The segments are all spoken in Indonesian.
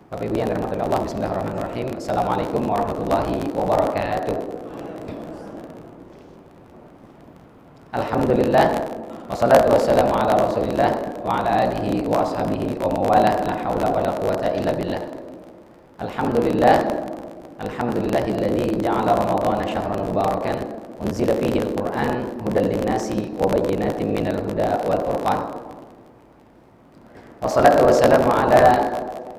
Bapak Ibu yang dirahmati Allah, bismillahirrahmanirrahim. Assalamualaikum warahmatullahi wabarakatuh. Alhamdulillah, wassalatu wassalamu ala rasulillah wa ala alihi wa ashabihi wa mawalah, la hawla wa la quwata illa billah. Alhamdulillah, alhamdulillahilladzi ja'ala ramadhana syahran mubarakan unzila fihi al-Qur'an hudan lin-nasi wa bayyinatin minal huda wal furqan. Wassalatu wassalamu ala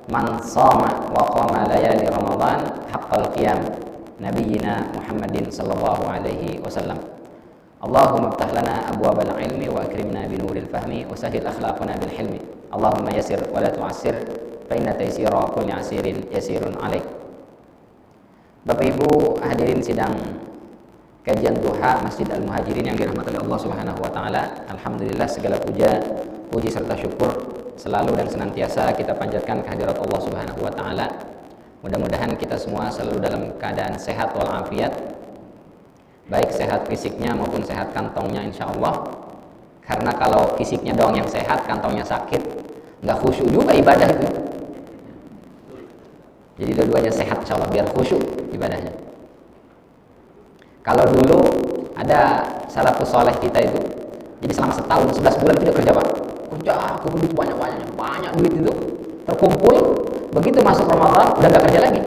man sama wa qama layali Ramadan haqqal qiyam nabiyyina Muhammadin sallallahu alaihi wasallam. Allahumma iftah lana abwabal ilmi wa akrimna binuril fahmi wa sahhil akhlaqana bil hilmi. Allahumma yassir wa la tu'assir fa inna taysira kulli asirin yasirun alaik. Bapak Ibu hadirin sidang kajian duha Masjid Al-Muhajirin yang dirahmati Allah Subhanahu wa taala. Alhamdulillah, segala puji serta syukur selalu dan senantiasa kita panjatkan kehadirat Allah Subhanahu wa taala. Mudah-mudahan kita semua selalu dalam keadaan sehat walafiat, baik sehat fisiknya maupun sehat kantongnya insyaallah. Karena kalau fisiknya doang yang sehat, kantongnya sakit, nggak khusyuk juga ibadah itu. Jadi dua-duanya sehat insyaallah biar khusyuk ibadahnya. Kalau dulu ada salafus saleh kita itu, jadi selama setahun 11 bulan tidak kerja, Pak. Kerja, duit banyak duit itu terkumpul, begitu masuk Ramadan udah gak kerja lagi,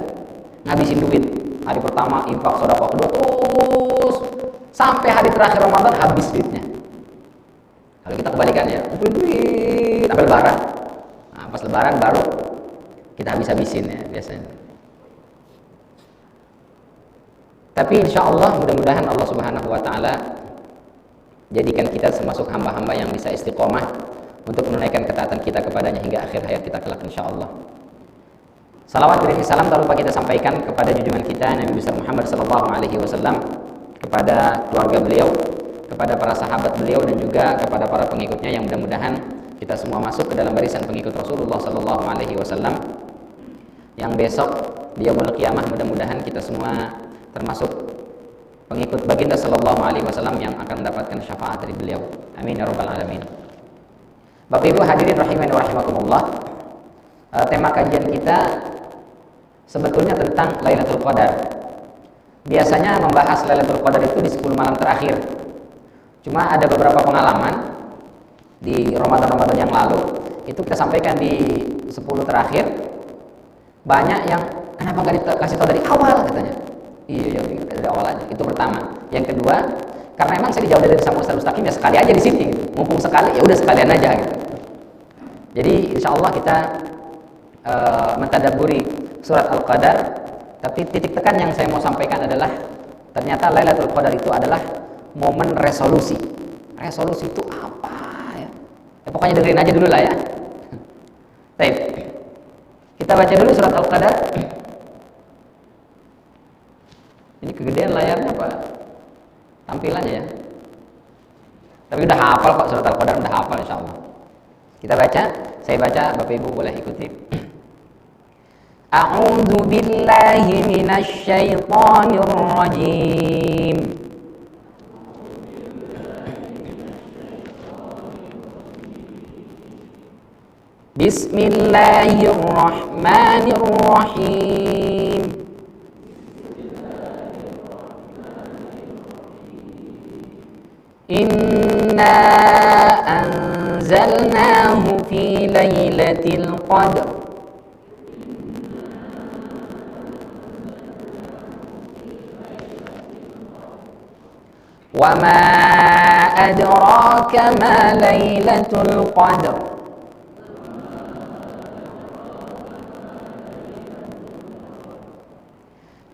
ngabisin duit. Hari pertama infak sedekah, kedua terus sampai hari terakhir Ramadan habis duitnya. Kalau kita kebalikannya, duit sampai lebaran. Nah, pas lebaran baru kita habis-habisin ya biasanya. Tapi insya Allah mudah-mudahan Allah Subhanahu wa taala jadikan kita termasuk hamba-hamba yang bisa istiqomah untuk menunaikan ketaatan kita kepadanya hingga akhir hayat kita kelak insyaallah. Salawat beriring salam tak lupa kita sampaikan kepada junjungan kita Nabi besar Muhammad sallallahu alaihi wasallam, kepada keluarga beliau, kepada para sahabat beliau dan juga kepada para pengikutnya, yang mudah-mudahan kita semua masuk ke dalam barisan pengikut Rasulullah sallallahu alaihi wasallam yang besok di yaumul qiyamah mudah-mudahan kita semua termasuk pengikut baginda sallallahu alaihi wasallam yang akan mendapatkan syafaat dari beliau. Amin ya rabbal alamin. Bapak Ibu hadirin rahimani wa rahimakumullah. Tema kajian kita sebetulnya tentang Lailatul Qadar. Biasanya membahas Lailatul Qadar itu di 10 malam terakhir. Cuma ada beberapa pengalaman di Ramadan-Ramadan yang lalu, itu kita sampaikan di 10 terakhir. Banyak yang kenapa nggak dikasih tahu dari awal katanya. Iya, dari awal aja. Itu pertama. Yang kedua, karena emang saya dijauh dari sama Ustaz Mustaqim, ya sekali aja di sini gitu. Mumpung sekali, ya udah sekalian aja gitu. Jadi insya Allah kita mentadabburi surat Al-Qadar. Tapi titik tekan yang saya mau sampaikan adalah ternyata Lailatul Qadar itu adalah momen resolusi. Resolusi itu apa ya? Pokoknya dengerin aja dulu lah ya. Baik. Kita baca dulu surat Al-Qadar. Ini kegedean layarnya Pak, tampilannya ya. Tapi udah hafal kok surat Al-Qadar, udah hafal insyaallah. Kita baca, saya baca, Bapak Ibu boleh ikuti. A'udzu billahi minasy syaithanir rajim. Bismillahirrahmanirrahim. Inna anzalnahu fi lailatul qadr. Wa ma adraka ma lailatul qadr.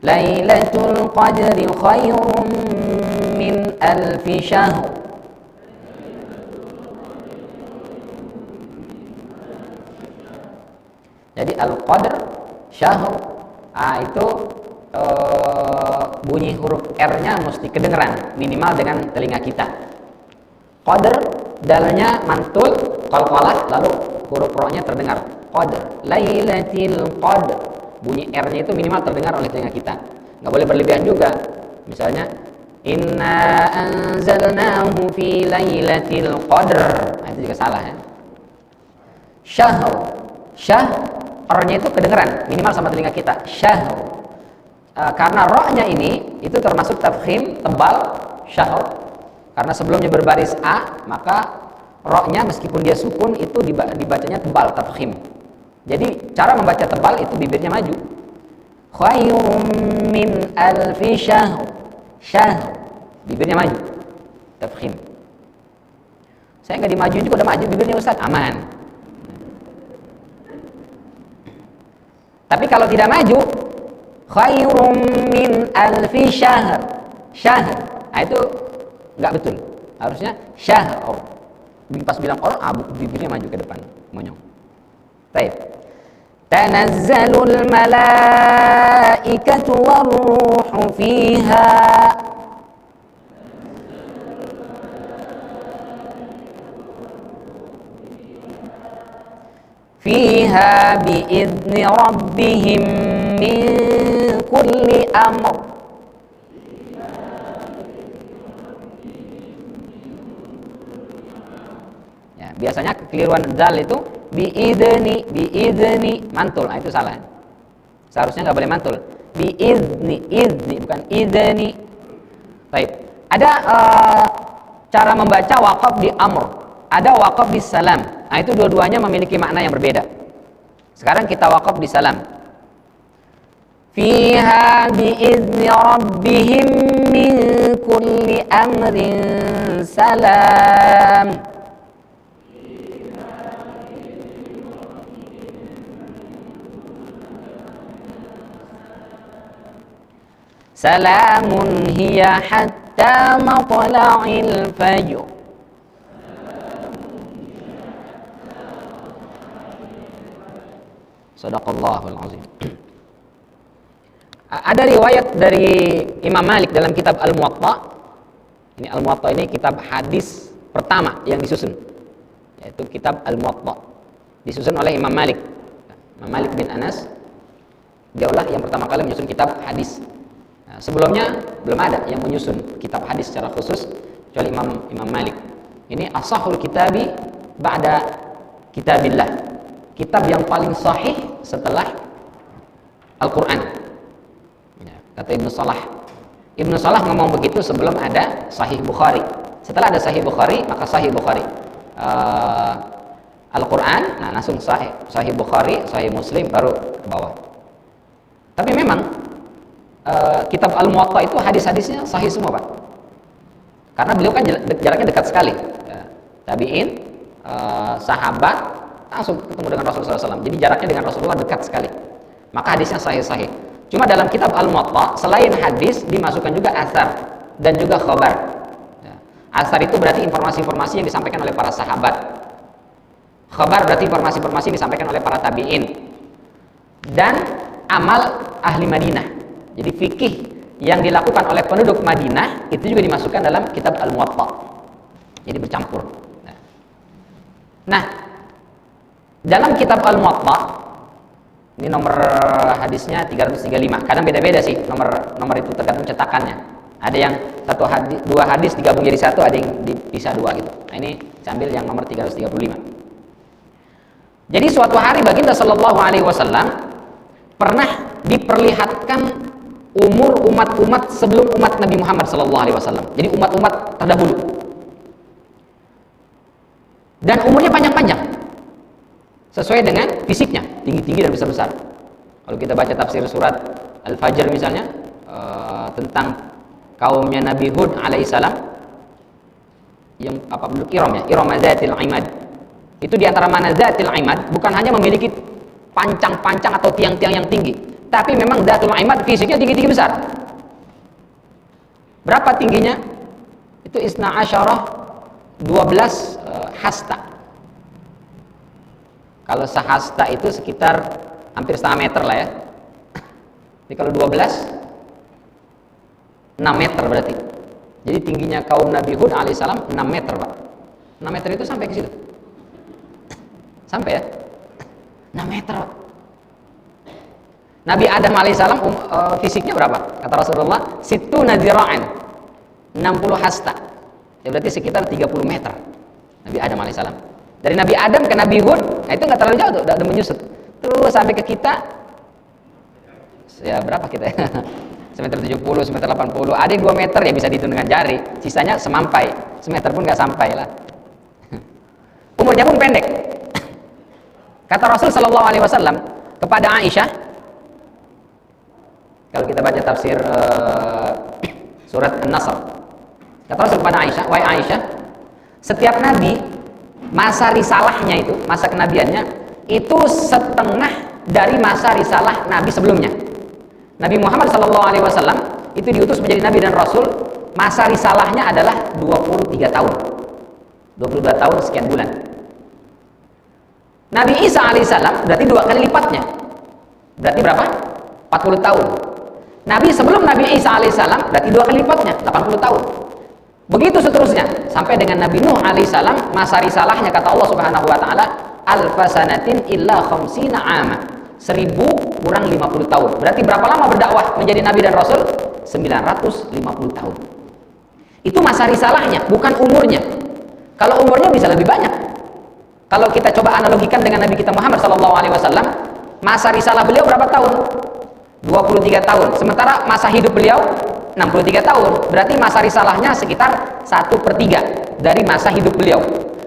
Lailatul qadri khairum min alfi syahr. Jadi Al-Qadr, syahr, itu bunyi huruf R-nya mesti kedengeran minimal dengan telinga kita. Qadr, dalnya mantul, qalqalah, lalu huruf ro-nya terdengar. Qadr, Lailatul Qadr, bunyi R-nya itu minimal terdengar oleh telinga kita. Nggak boleh berlebihan juga. Misalnya Inna anzalnahu fi lailatul qadr. Nah, itu juga salah ya. Syahr. Syah R-nya itu kedengeran minimal sama telinga kita. Syahr. Karena ro-nya ini itu termasuk tafkhim, tebal, syahr. Karena sebelumnya berbaris A, maka ro-nya meskipun dia sukun itu dibacanya tebal, tafkhim. Jadi cara membaca tebal itu bibirnya maju. Khairum min alfi syahr. Syahr. Bibirnya maju. Tafkhim. Saya nggak dimajuin juga udah maju bibirnya Ustaz, aman. Tapi kalau tidak maju, khairum min alfi syahr. Syahr. Nah itu nggak betul. Harusnya syahr. Pas bilang bibirnya maju ke depan, monyong. Baik. Tanazzalul malaikatu warruhu fiha. Fiha bi'izni rabbihim min kulli amr. Ya, biasanya kekeliruan dal itu bi'izni mantul. Nah, itu salah. Seharusnya nggak boleh mantul. Bi'izni, izni bukan idzni. Baik. Ada cara membaca waqaf di amr. Ada waqaf di salam. Nah, itu dua-duanya memiliki makna yang berbeda. Sekarang kita waqaf di salam. Fiha bi'izni rabbihim min kulli amrin salam. Salamun hiya hatta matla'il fajr. Shadaqallahul azim. Ada riwayat dari Imam Malik dalam kitab Al-Muwatta. Ini Al-Muwatta ini kitab hadis pertama yang disusun, yaitu kitab Al-Muwatta. Disusun oleh Imam Malik. Imam Malik bin Anas, diaulah yang pertama kali menyusun kitab hadis. Nah, sebelumnya belum ada yang menyusun kitab hadis secara khusus kecuali Imam Malik. Ini ashahul kitabi ba'da kitabillah. Kitab yang paling sahih setelah Al-Quran. Ya, kata Ibnu Salah. Ibnu Salah ngomong begitu sebelum ada Sahih Bukhari. Setelah ada Sahih Bukhari, maka Sahih Bukhari. Al-Quran, nah langsung Sahih Bukhari, Sahih Muslim, baru ke bawah. Tapi memang kitab Al-Muwatta itu hadis-hadisnya sahih semua, Pak. Karena beliau kan jaraknya dekat sekali. Ya, tabi'in, sahabat, langsung ketemu dengan Rasulullah SAW. Jadi jaraknya dengan Rasulullah dekat sekali. Maka hadisnya sahih-sahih. Cuma dalam kitab Al-Muwatta, selain hadis, dimasukkan juga asar dan juga khabar. Ya. Asar itu berarti informasi-informasi yang disampaikan oleh para sahabat. Khabar berarti informasi-informasi yang disampaikan oleh para tabi'in. Dan amal ahli Madinah. Jadi fikih yang dilakukan oleh penduduk Madinah itu juga dimasukkan dalam kitab Al-Muwatta. Jadi bercampur. Nah, dalam kitab Al-Muwatta, ini nomor hadisnya 335. Kadang beda-beda sih nomor itu tergantung cetakannya. Ada yang dua hadis digabung jadi satu, ada yang dipisah dua gitu. Nah, ini saya ambil yang nomor 335. Jadi suatu hari baginda sallallahu alaihi wasallam pernah diperlihatkan umur umat-umat sebelum umat Nabi Muhammad sallallahu alaihi wasallam. Jadi umat-umat terdahulu. Dan umurnya panjang-panjang. Sesuai dengan fisiknya, tinggi-tinggi dan besar-besar. Kalau kita baca tafsir surat Al-Fajr misalnya, tentang kaumnya Nabi Hud alaihissalam, yang bentuk iram zatil imad. Itu diantara mana zatil imad, bukan hanya memiliki pancang-pancang atau tiang-tiang yang tinggi, tapi memang zatul imad fisiknya tinggi-tinggi besar. Berapa tingginya? Itu isna asyarah 12 hasta. Kalau sehasta itu sekitar hampir setengah meter lah ya. Jadi kalau 12, 6 meter berarti. Jadi tingginya kaum Nabi Hud alaihissalam 6 meter, Pak. 6 meter itu sampai ke situ. Sampai ya? 6 meter, Pak. Nabi Adam alaihissalam fisiknya berapa? Kata Rasulullah, situ nadira'an, 60 hasta. Ya berarti sekitar 30 meter. Nabi Adam alaihissalam. Dari Nabi Adam ke Nabi Hud, nah itu nggak terlalu jauh tuh, udah menyusut. Itu terus sampai ke kita. Ya berapa kita ya? Semeter 70, semeter 80, ada yang 2 meter ya bisa dihitung dengan jari, sisanya semampai, semeter pun nggak sampai lah. Umurnya pun pendek. Kata Rasul Shallallahu Alaihi Wasallam kepada Aisyah, kalau kita baca tafsir surat An-Nasr, kata Rasul kepada Aisyah, wahai Aisyah, setiap nabi masa risalahnya itu, masa kenabiannya itu setengah dari masa risalah nabi sebelumnya. Nabi Muhammad SAW itu diutus menjadi nabi dan rasul, masa risalahnya adalah 23 tahun, 22 tahun sekian bulan. Nabi Isa alaihissalam berarti 2 kali lipatnya, berarti berapa? 40 tahun. Nabi sebelum Nabi Isa alaihissalam berarti 2 kali lipatnya, 80 tahun. Begitu seterusnya sampai dengan Nabi Nuh alaihissalam, masa risalahnya kata Allah Subhanahu wa taala, alfasanatin illa khamsina ama, 1000 kurang 50 tahun. Berarti berapa lama berdakwah menjadi nabi dan rasul? 950 tahun. Itu masa risalahnya, bukan umurnya. Kalau umurnya bisa lebih banyak. Kalau kita coba analogikan dengan Nabi kita Muhammad SAW, masa risalah beliau berapa tahun? 23 tahun. Sementara masa hidup beliau 63 tahun. Berarti masa risalahnya sekitar 1/3 dari masa hidup beliau.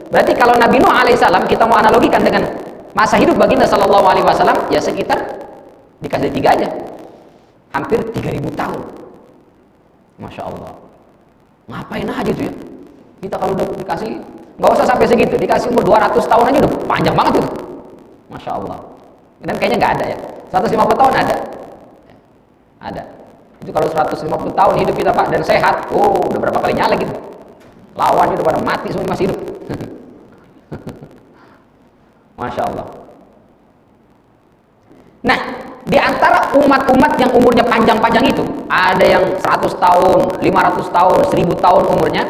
Berarti kalau Nabi Nuh alaihissalam kita mau analogikan dengan masa hidup baginda sallallahu alaihi wasallam, ya sekitar dikasih 3 aja, hampir 3000 tahun. Masya Allah, ngapain aja tuh ya kita kalau udah dikasih, nggak usah sampai segitu, dikasih umur 200 tahun aja udah panjang banget tuh. Masya Allah. Dan kayaknya nggak ada ya, 150 tahun ada. Itu kalau 150 tahun hidup kita Pak dan sehat, udah berapa kali nyala gitu, lawannya udah pada mati semua, masih hidup. Masya Allah. Nah, di antara umat-umat yang umurnya panjang-panjang itu, ada yang 100 tahun, 500 tahun, 1000 tahun umurnya,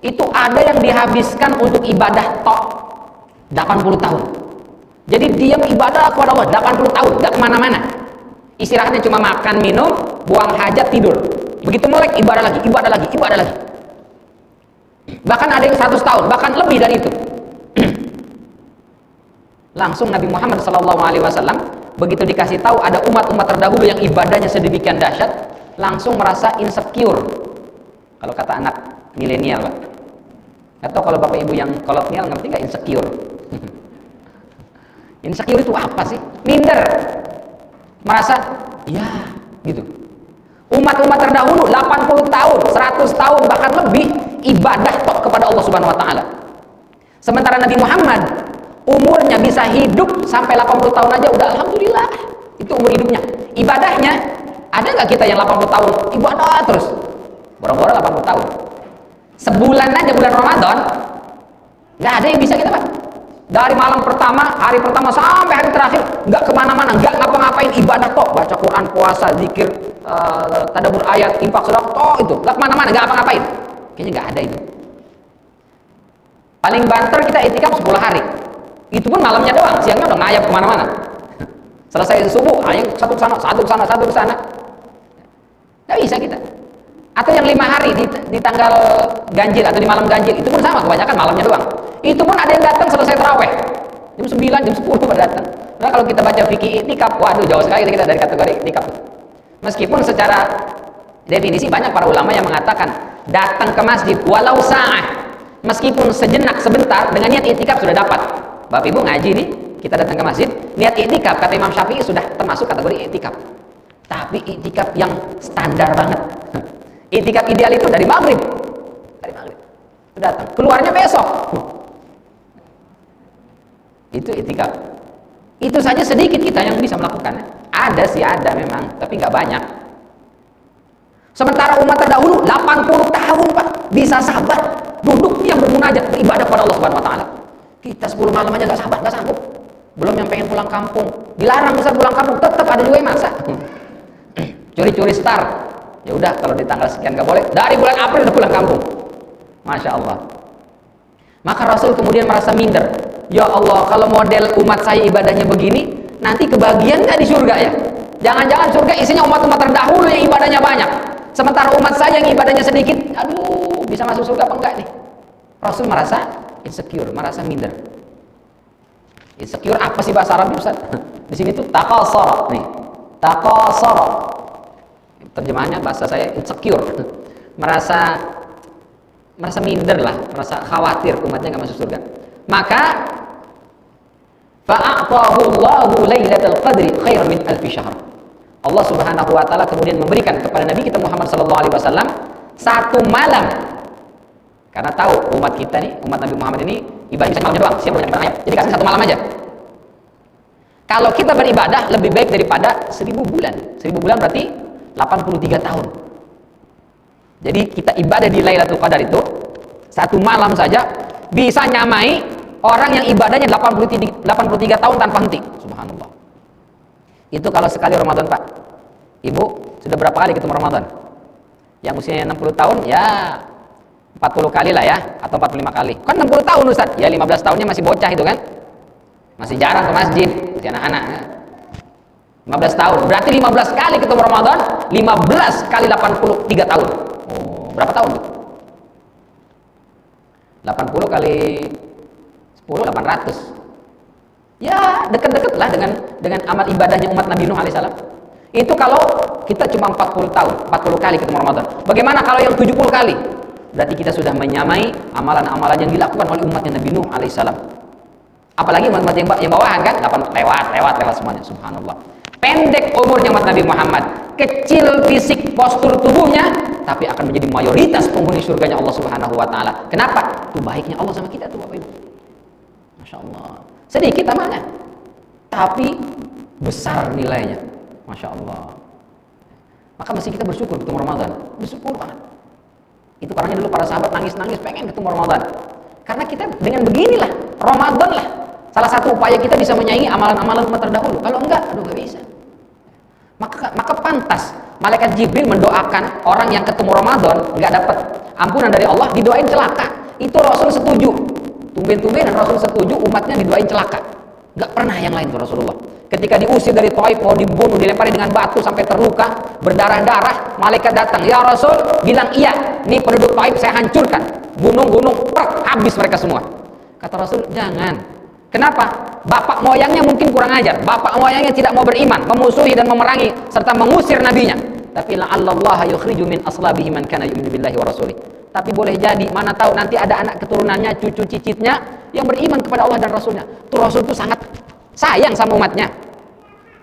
itu ada yang dihabiskan untuk ibadah tok 80 tahun. Jadi diam ibadah kepada Allah 80 tahun, gak kemana-mana. Istirahatnya cuma makan, minum, buang hajat, tidur. Begitu melek, ibadah lagi, ibadah lagi, ibadah lagi. Bahkan ada yang 100 tahun, bahkan lebih dari itu. Langsung Nabi Muhammad SAW begitu dikasih tahu ada umat-umat terdahulu yang ibadahnya sedemikian dahsyat, langsung merasa insecure. Kalau kata anak milenial, atau kalau bapak ibu yang kolonial ngerti nggak insecure? Insecure itu apa sih? Minder, merasa ya gitu. Umat-umat terdahulu 80 tahun, 100 tahun bahkan lebih ibadah tok kepada Allah Subhanahu Wa Taala. Sementara Nabi Muhammad umurnya bisa hidup sampai 80 tahun aja udah alhamdulillah, itu umur hidupnya. Ibadahnya, ada nggak kita yang 80 tahun ibadah terus? Boro-boro 80 tahun. Sebulan aja bulan Ramadan, nggak ada yang bisa kita Pak. Dari malam pertama, hari pertama sampai hari terakhir, nggak kemana-mana, nggak ngapa-ngapain, ibadah tok, baca Quran, puasa, zikir, tadabbur ayat, infak, sedekah, tok itu, nggak kemana-mana, nggak apa-ngapain. Kayaknya nggak ada itu. Paling banter kita itikaf 10 hari. Itu pun malamnya doang, siangnya udah ngayap kemana-mana. Selesai subuh, ayo satu ke sana, satu ke sana, satu ke sana. Nggak bisa kita. Atau yang 5 hari di tanggal ganjil atau di malam ganjil, itu pun sama, kebanyakan malamnya doang. Itu pun ada yang datang selesai taraweh jam 9, jam 10 pada datang. Nah kalau kita baca fikih itikaf, waduh jauh sekali kita dari kategori itikaf. Meskipun secara definisi banyak para ulama yang mengatakan datang ke masjid walau sa'ah, meskipun sejenak sebentar dengan niat itikaf sudah dapat. Bapak Ibu ngaji nih, kita datang ke masjid, niat itikaf kata Imam Syafi'i sudah termasuk kategori itikaf. Tapi itikaf yang standar banget. Itikaf ideal itu dari maghrib. Dari maghrib. Datang, keluarnya besok. Itu itikaf. Itu saja sedikit kita yang bisa melakukannya. Ada sih, ada memang, tapi nggak banyak. Sementara umat terdahulu 80 tahun Pak, bisa sabar duduk yang bermunajat beribadah kepada Allah Subhanahu wa taala. Kita 10 malam aja nggak sabar, nggak sanggup. Belum yang pengen pulang kampung. Dilarang besar pulang kampung, tetap ada juga yang maksa. Curi-curi star. Ya udah kalau di tanggal sekian nggak boleh. Dari bulan April udah pulang kampung. Masya Allah. Maka Rasul kemudian merasa minder. Ya Allah, kalau model umat saya ibadahnya begini, nanti kebagian nggak di surga ya? Jangan-jangan surga isinya umat-umat terdahulu yang ibadahnya banyak. Sementara umat saya yang ibadahnya sedikit, aduh, bisa masuk surga apa enggak nih? Rasul merasa insecure, merasa minder. Insecure apa sih bahasa Arabnya Ustaz? Di sini tuh taqasara nih. Taqasara. Terjemahannya bahasa saya insecure. Merasa minder lah, merasa khawatir umatnya enggak masuk surga. Maka fa'atahu Allahu lailatul qadri khairan min alfi syahr. Allah Subhanahu wa taala kemudian memberikan kepada Nabi kita Muhammad sallallahu alaihi wasallam satu malam. Karena tahu umat kita nih, umat Nabi Muhammad ini ibadah bisa malamnya doang, siang banyak ayat. Jadi kasih satu malam aja. Kalau kita beribadah lebih baik daripada 1000 bulan. 1000 bulan berarti 83 tahun. Jadi kita ibadah di Lailatul Qadar itu satu malam saja bisa nyamai orang yang ibadahnya 83 tahun tanpa henti. Subhanallah. Itu kalau sekali Ramadan, Pak. Ibu sudah berapa kali ketemu Ramadan? Yang usianya 60 tahun ya 40 kali lah ya, atau 45 kali. Kan 60 tahun Ustaz. Ya 15 tahunnya masih bocah itu kan. Masih jarang ke masjid, masih anak-anak. 15 tahun. Berarti 15 kali ketemu Ramadan, 15 kali 83 tahun. Oh, berapa tahun? 80 kali 10 800. Ya, dekat-dekat lah dengan amal ibadahnya umat Nabi Nuh alaihissalam. Itu kalau kita cuma 40 tahun, 40 kali ketemu Ramadan. Bagaimana kalau yang 70 kali? Berarti kita sudah menyamai amalan-amalan yang dilakukan oleh umatnya Nabi Nuh alaihissalam. Apalagi umat yang bawahan kan, lewat semuanya. Subhanallah. Pendek umurnya umat Nabi Muhammad, kecil fisik postur tubuhnya, tapi akan menjadi mayoritas penghuni surganya Allah Subhanahu wa taala. Kenapa? Itu baiknya Allah sama kita tuh Bapak Ibu. Masya Allah. Sedikit amalnya, tapi besar nilainya. Masya Allah. Maka mesti kita bersyukur ketemu Ramadan. Bersyukur banget. Itu karena dulu para sahabat nangis-nangis pengen ketemu Ramadan. Karena kita dengan beginilah Ramadan lah salah satu upaya kita bisa menyaingi amalan-amalan umat terdahulu. Kalau enggak, aduh gak bisa. Maka pantas malaikat Jibril mendoakan orang yang ketemu Ramadan nggak dapat ampunan dari Allah, didoain celaka. Itu Rasul setuju. Tumben-tumben Rasul setuju umatnya didoain celaka. Nggak pernah yang lain tuh Rasulullah. Ketika diusir dari Taif, mau dibunuh, dilempari dengan batu sampai terluka, berdarah-darah, malaikat datang, ya Rasul, bilang iya, nih penduduk Taif saya hancurkan, gunung-gunung, habis mereka semua. Kata Rasul, jangan. Kenapa? Bapak moyangnya mungkin kurang ajar, bapak moyangnya tidak mau beriman, memusuhi dan memerangi serta mengusir nabinya. Tapi la'allallaha yukhriju min aslabihi man kana yu'minu billahi wa rasulih. Tapi boleh jadi, mana tahu nanti ada anak keturunannya, cucu cicitnya yang beriman kepada Allah dan Rasulnya. Tuh Rasul itu sangat sayang sama umatnya.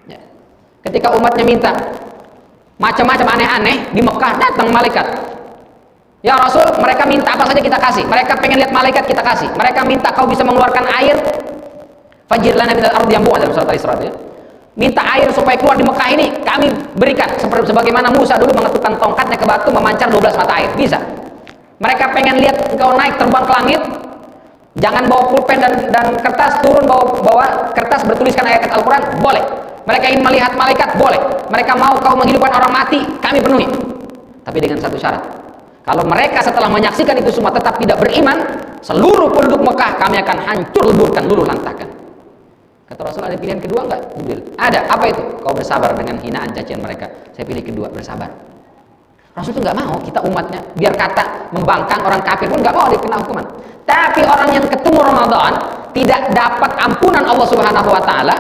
Ya. Ketika umatnya minta macam-macam aneh-aneh di Mekah, datang malaikat. Ya Rasul, mereka minta apa saja kita kasih. Mereka pengen lihat malaikat, kita kasih. Mereka minta kau bisa mengeluarkan air. Fajir lana minal ardi yanbu'a dalam surat Al-Isra ya. Minta air supaya keluar di Mekah ini, kami berikan sebagaimana Musa dulu mengetukkan tongkatnya ke batu memancar 12 mata air. Bisa. Mereka pengen lihat engkau naik terbang ke langit, jangan bawa pulpen dan kertas, turun bawa kertas bertuliskan ayat Al-Quran, boleh. Mereka ingin melihat malaikat, boleh. Mereka mau kau menghidupkan orang mati, kami penuhi. Tapi dengan satu syarat, kalau mereka setelah menyaksikan itu semua tetap tidak beriman, seluruh penduduk Mekah kami akan hancur leburkan, luluh lantakan. Kata Rasul, ada pilihan kedua enggak? Ada. Apa itu? Kau bersabar dengan hinaan cacian mereka. Saya pilih kedua, bersabar. Rasul itu nggak mau kita umatnya biar kata membangkang orang kafir pun nggak mau dikena hukuman. Tapi orang yang ketemu Ramadan tidak dapat ampunan Allah Subhanahu wa taala,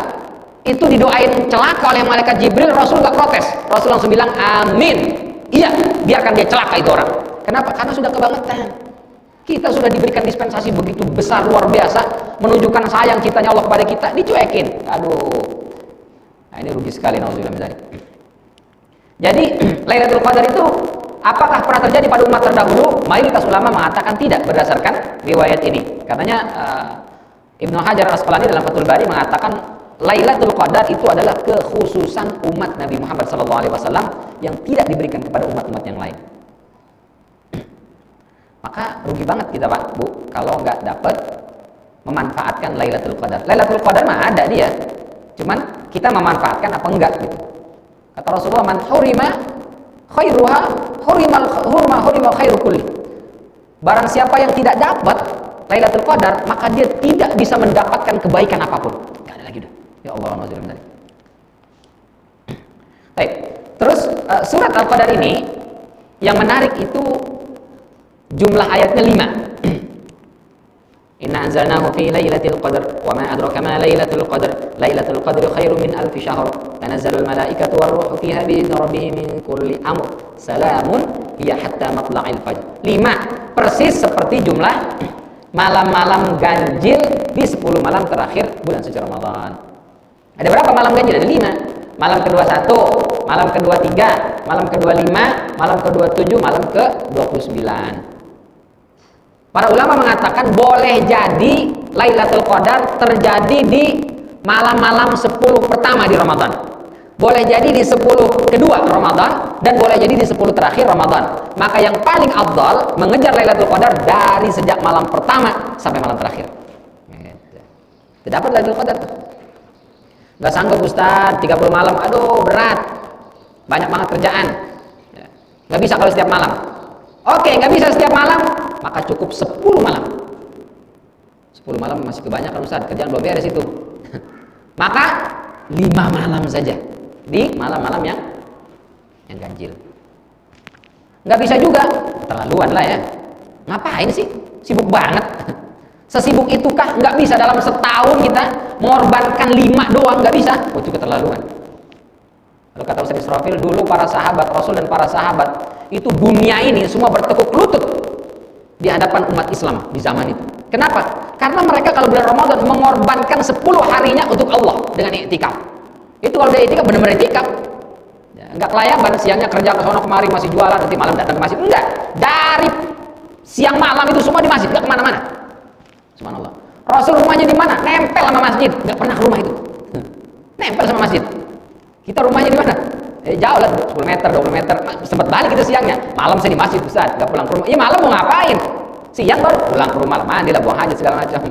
itu didoain celaka oleh malaikat Jibril, Rasul nggak protes. Rasul langsung bilang amin. Iya, biarkan dia celaka itu orang. Kenapa? Karena sudah kebangetan. Kita sudah diberikan dispensasi begitu besar luar biasa, menunjukkan sayang cintanya Allah kepada kita, dicuekin. Aduh. Nah, ini rugi sekali nauzubillah min dzalik. Jadi Lailatul Qadar itu apakah pernah terjadi pada umat terdahulu? Mayoritas ulama mengatakan tidak berdasarkan riwayat ini. Katanya Ibnu Hajar Al-Asqalani dalam Fathul Bari mengatakan Lailatul Qadar itu adalah kekhususan umat Nabi Muhammad SAW yang tidak diberikan kepada umat-umat yang lain. Maka rugi banget kita Pak, Bu, kalau nggak dapat memanfaatkan Lailatul Qadar. Lailatul Qadar mah ada dia, cuman kita memanfaatkan apa enggak gitu. Kata Rasulullah, man hurima khairuha hurima khairu kulli. Barang siapa yang tidak dapat Lailatul Qadar, maka dia tidak bisa mendapatkan kebaikan apapun. Enggak ada lagi udah. Ya Allah, alhamdulillah. Baik. Terus surat Al-Qadar ini yang menarik itu jumlah ayatnya 5. Inna Inna anzalnahu fi lailatul qadr wa ma adraka ma lailatul qadr. Lailatul qadri khairum min alfi syahr. Tanazzalul malaikatu war ruhu fiha bi idzni rabbihim min kulli amr. Salamun hiya hatta matla'il fajr. 5 persis seperti jumlah malam-malam ganjil di 10 malam terakhir bulan suci Ramadan. Ada berapa malam ganjil? Ada 5. Malam kedua 1, malam kedua 3, malam kedua 5, malam kedua 7, malam ke 29. Para ulama mengatakan boleh jadi Lailatul Qadar terjadi di malam-malam 10 pertama di Ramadan. Boleh jadi di 10 kedua Ramadan, dan boleh jadi di 10 terakhir Ramadan. Maka yang paling afdal mengejar Lailatul Qadar dari sejak malam pertama sampai malam terakhir. Tidak dapat Lailatul Qadar. Nggak sanggup Ustaz, 30 malam, aduh berat, banyak banget kerjaan, nggak bisa kalau setiap malam. Oke, nggak bisa setiap malam, maka cukup 10 malam. 10 malam masih kebanyakan Ustaz, kerjaan belum beres itu. Maka 5 malam saja di malam-malam yang ganjil. Nggak bisa juga, terlaluan lah ya. Ngapain sih, sibuk banget. Sesibuk itukah? Nggak bisa dalam setahun kita mengorbankan 5 doang, nggak bisa. Oh, itu keterlaluan. Kalau kata Ustaz Israfil, dulu para sahabat Rasul dan para sahabat itu dunia ini semua bertekuk lutut di hadapan umat Islam di zaman itu. Kenapa? Karena mereka kalau bulan Ramadan mengorbankan 10 harinya untuk Allah dengan iktikaf. Itu kalau dia iktikaf benar-benar iktikaf. Ya, nggak kelayaban, siangnya kerja ke sono kemari masih jualan, nanti malam datang ke masjid. Enggak. Dari siang malam itu semua di masjid, nggak kemana-mana. Subhanallah. Rasul rumahnya di mana? Nempel sama masjid, nggak pernah ke rumah itu. Nempel sama masjid. Kita rumahnya di mana? Jauh lah, 10 meter, 20 meter. Sempat balik kita siangnya. Malam saya di masjid, Ustaz, nggak pulang ke rumah. Iya, malam mau ngapain? Siang baru pulang ke rumah, mandi lah, buang hajat segala macam.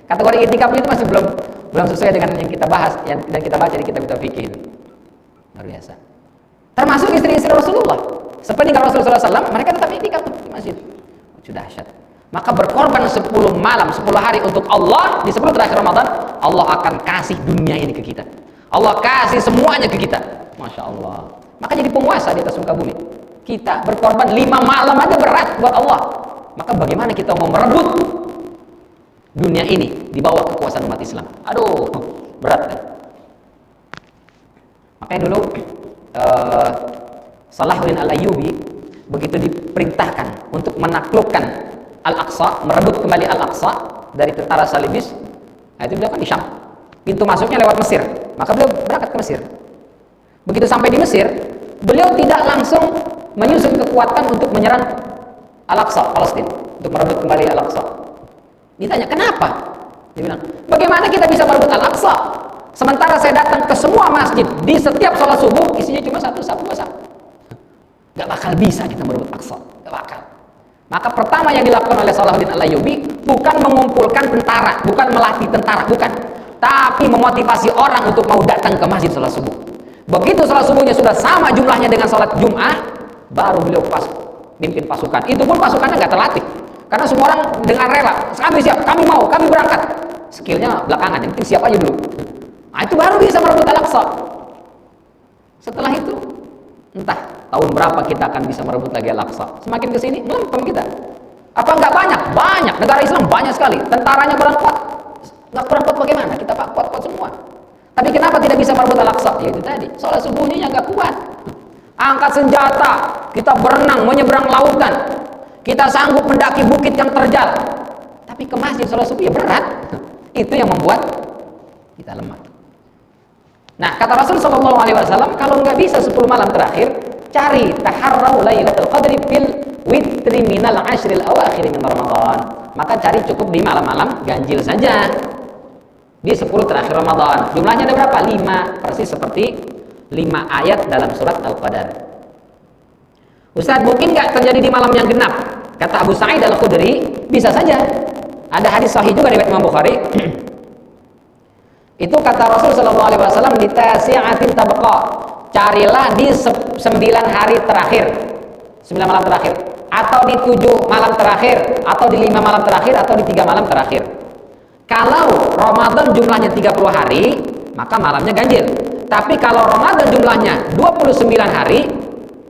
Kategori itikaf itu masih belum sesuai dengan yang kita bahas, dan kita baca di kitab-kitab fikih. Luar biasa. Termasuk istri-istri Rasulullah. Sepeninggal Rasulullah SAW, mereka tetap itikaf di masjid. Sudah dahsyat. Maka berkorban 10 malam, 10 hari untuk Allah di 10 terakhir Ramadan, Allah akan kasih dunia ini ke kita. Allah kasih semuanya ke kita. Masya Allah. Maka jadi penguasa di atas muka bumi. Kita berkorban 5 malam aja berat buat Allah. Maka bagaimana kita mau merebut dunia ini di bawah kekuasaan umat Islam? Aduh, berat kan? Makanya dulu Salahuddin Al-Ayyubi begitu diperintahkan untuk menaklukkan Al-Aqsa, merebut kembali Al-Aqsa dari tentara Salibis. Nah, itu beliau kan di Syam. Pintu masuknya lewat Mesir. Maka beliau berangkat ke Mesir. Begitu sampai di Mesir, beliau tidak langsung menyusun kekuatan untuk menyerang Al-Aqsa, Palestina, untuk merebut kembali Al-Aqsa. Ditanya, kenapa? Dia bilang, bagaimana kita bisa merebut Al-Aqsa? Sementara saya datang ke semua masjid, di setiap sholat subuh, isinya cuma satu sapu basah. Gak bakal bisa kita merebut Al-Aqsa. Gak bakal. Maka pertama yang dilakukan oleh Salahuddin Al-Ayyubi bukan mengumpulkan tentara, bukan melatih tentara, bukan, tapi memotivasi orang untuk mau datang ke masjid sholat subuh. Begitu sholat subuhnya sudah sama jumlahnya dengan sholat Jum'ah, baru beliau pimpin pasukan. Itu pun pasukannya nggak terlatih, karena semua orang dengan rela, kami siap, kami mau, kami berangkat. Skillnya belakangan, yang penting siap aja dulu. Nah, itu baru bisa merebut Al-Aqsa. Setelah itu, entah tahun berapa kita akan bisa merebut lagi Al-Aqsa. Semakin kesini, melempem kita. Apa nggak banyak? Banyak. Negara Islam banyak sekali. Tentaranya kurang kuat. Nggak kurang kuat bagaimana? Kita kuat-kuat semua. Tapi kenapa tidak bisa merebut Al-Aqsa? Ya itu tadi, sholat subuhnya yang nggak kuat. Angkat senjata, kita berenang, menyeberang lautan. Kita sanggup mendaki bukit yang terjal. Tapi ke masjid sholat subuh ya berat. Itu yang membuat kita lemah. Nah, kata Rasul SAW, kalau nggak bisa 10 malam terakhir, cari taharrau lailatul qadri fil witri minal ashril awakhir min Ramadan. Maka cari cukup di malam-malam ganjil saja. Di 10 terakhir Ramadan. Jumlahnya ada berapa? 5, persis seperti 5 ayat dalam surat Al-Qadar. Ustaz, mungkin nggak terjadi di malam yang genap? Kata Abu Sa'id Al-Khudri, bisa saja. Ada hadis sahih juga riwayat Imam Bukhari. Itu kata Rasul sallallahu alaihi wasallam, di tasi'atin tabqa. Carilah di 9 hari terakhir. 9 malam terakhir, atau di 7 malam terakhir, atau di 5 malam terakhir, atau di 3 malam terakhir. Kalau Ramadan jumlahnya 30 hari, maka malamnya ganjil. Tapi kalau Ramadan jumlahnya 29 hari,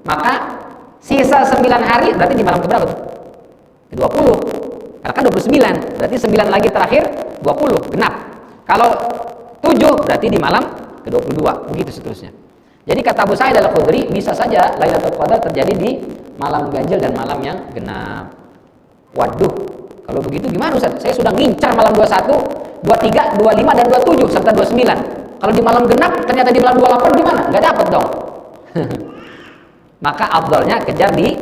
maka sisa 9 hari berarti di malam keberapa tuh? 20. Karena kan 29, berarti 9 lagi terakhir 20, genap. Kalau 7 berarti di malam ke-22, begitu seterusnya. Jadi kata Abu Sa'id Al-Khudri, bisa saja Lailatul Qadar terjadi di malam ganjil dan malam yang genap. Waduh, kalau begitu gimana Ustaz? Saya sudah ngincar malam 21, 23, 25 dan 27 serta 29. Kalau di malam genap ternyata di malam 28 gimana? Nggak dapat dong. Maka afdalnya kejar di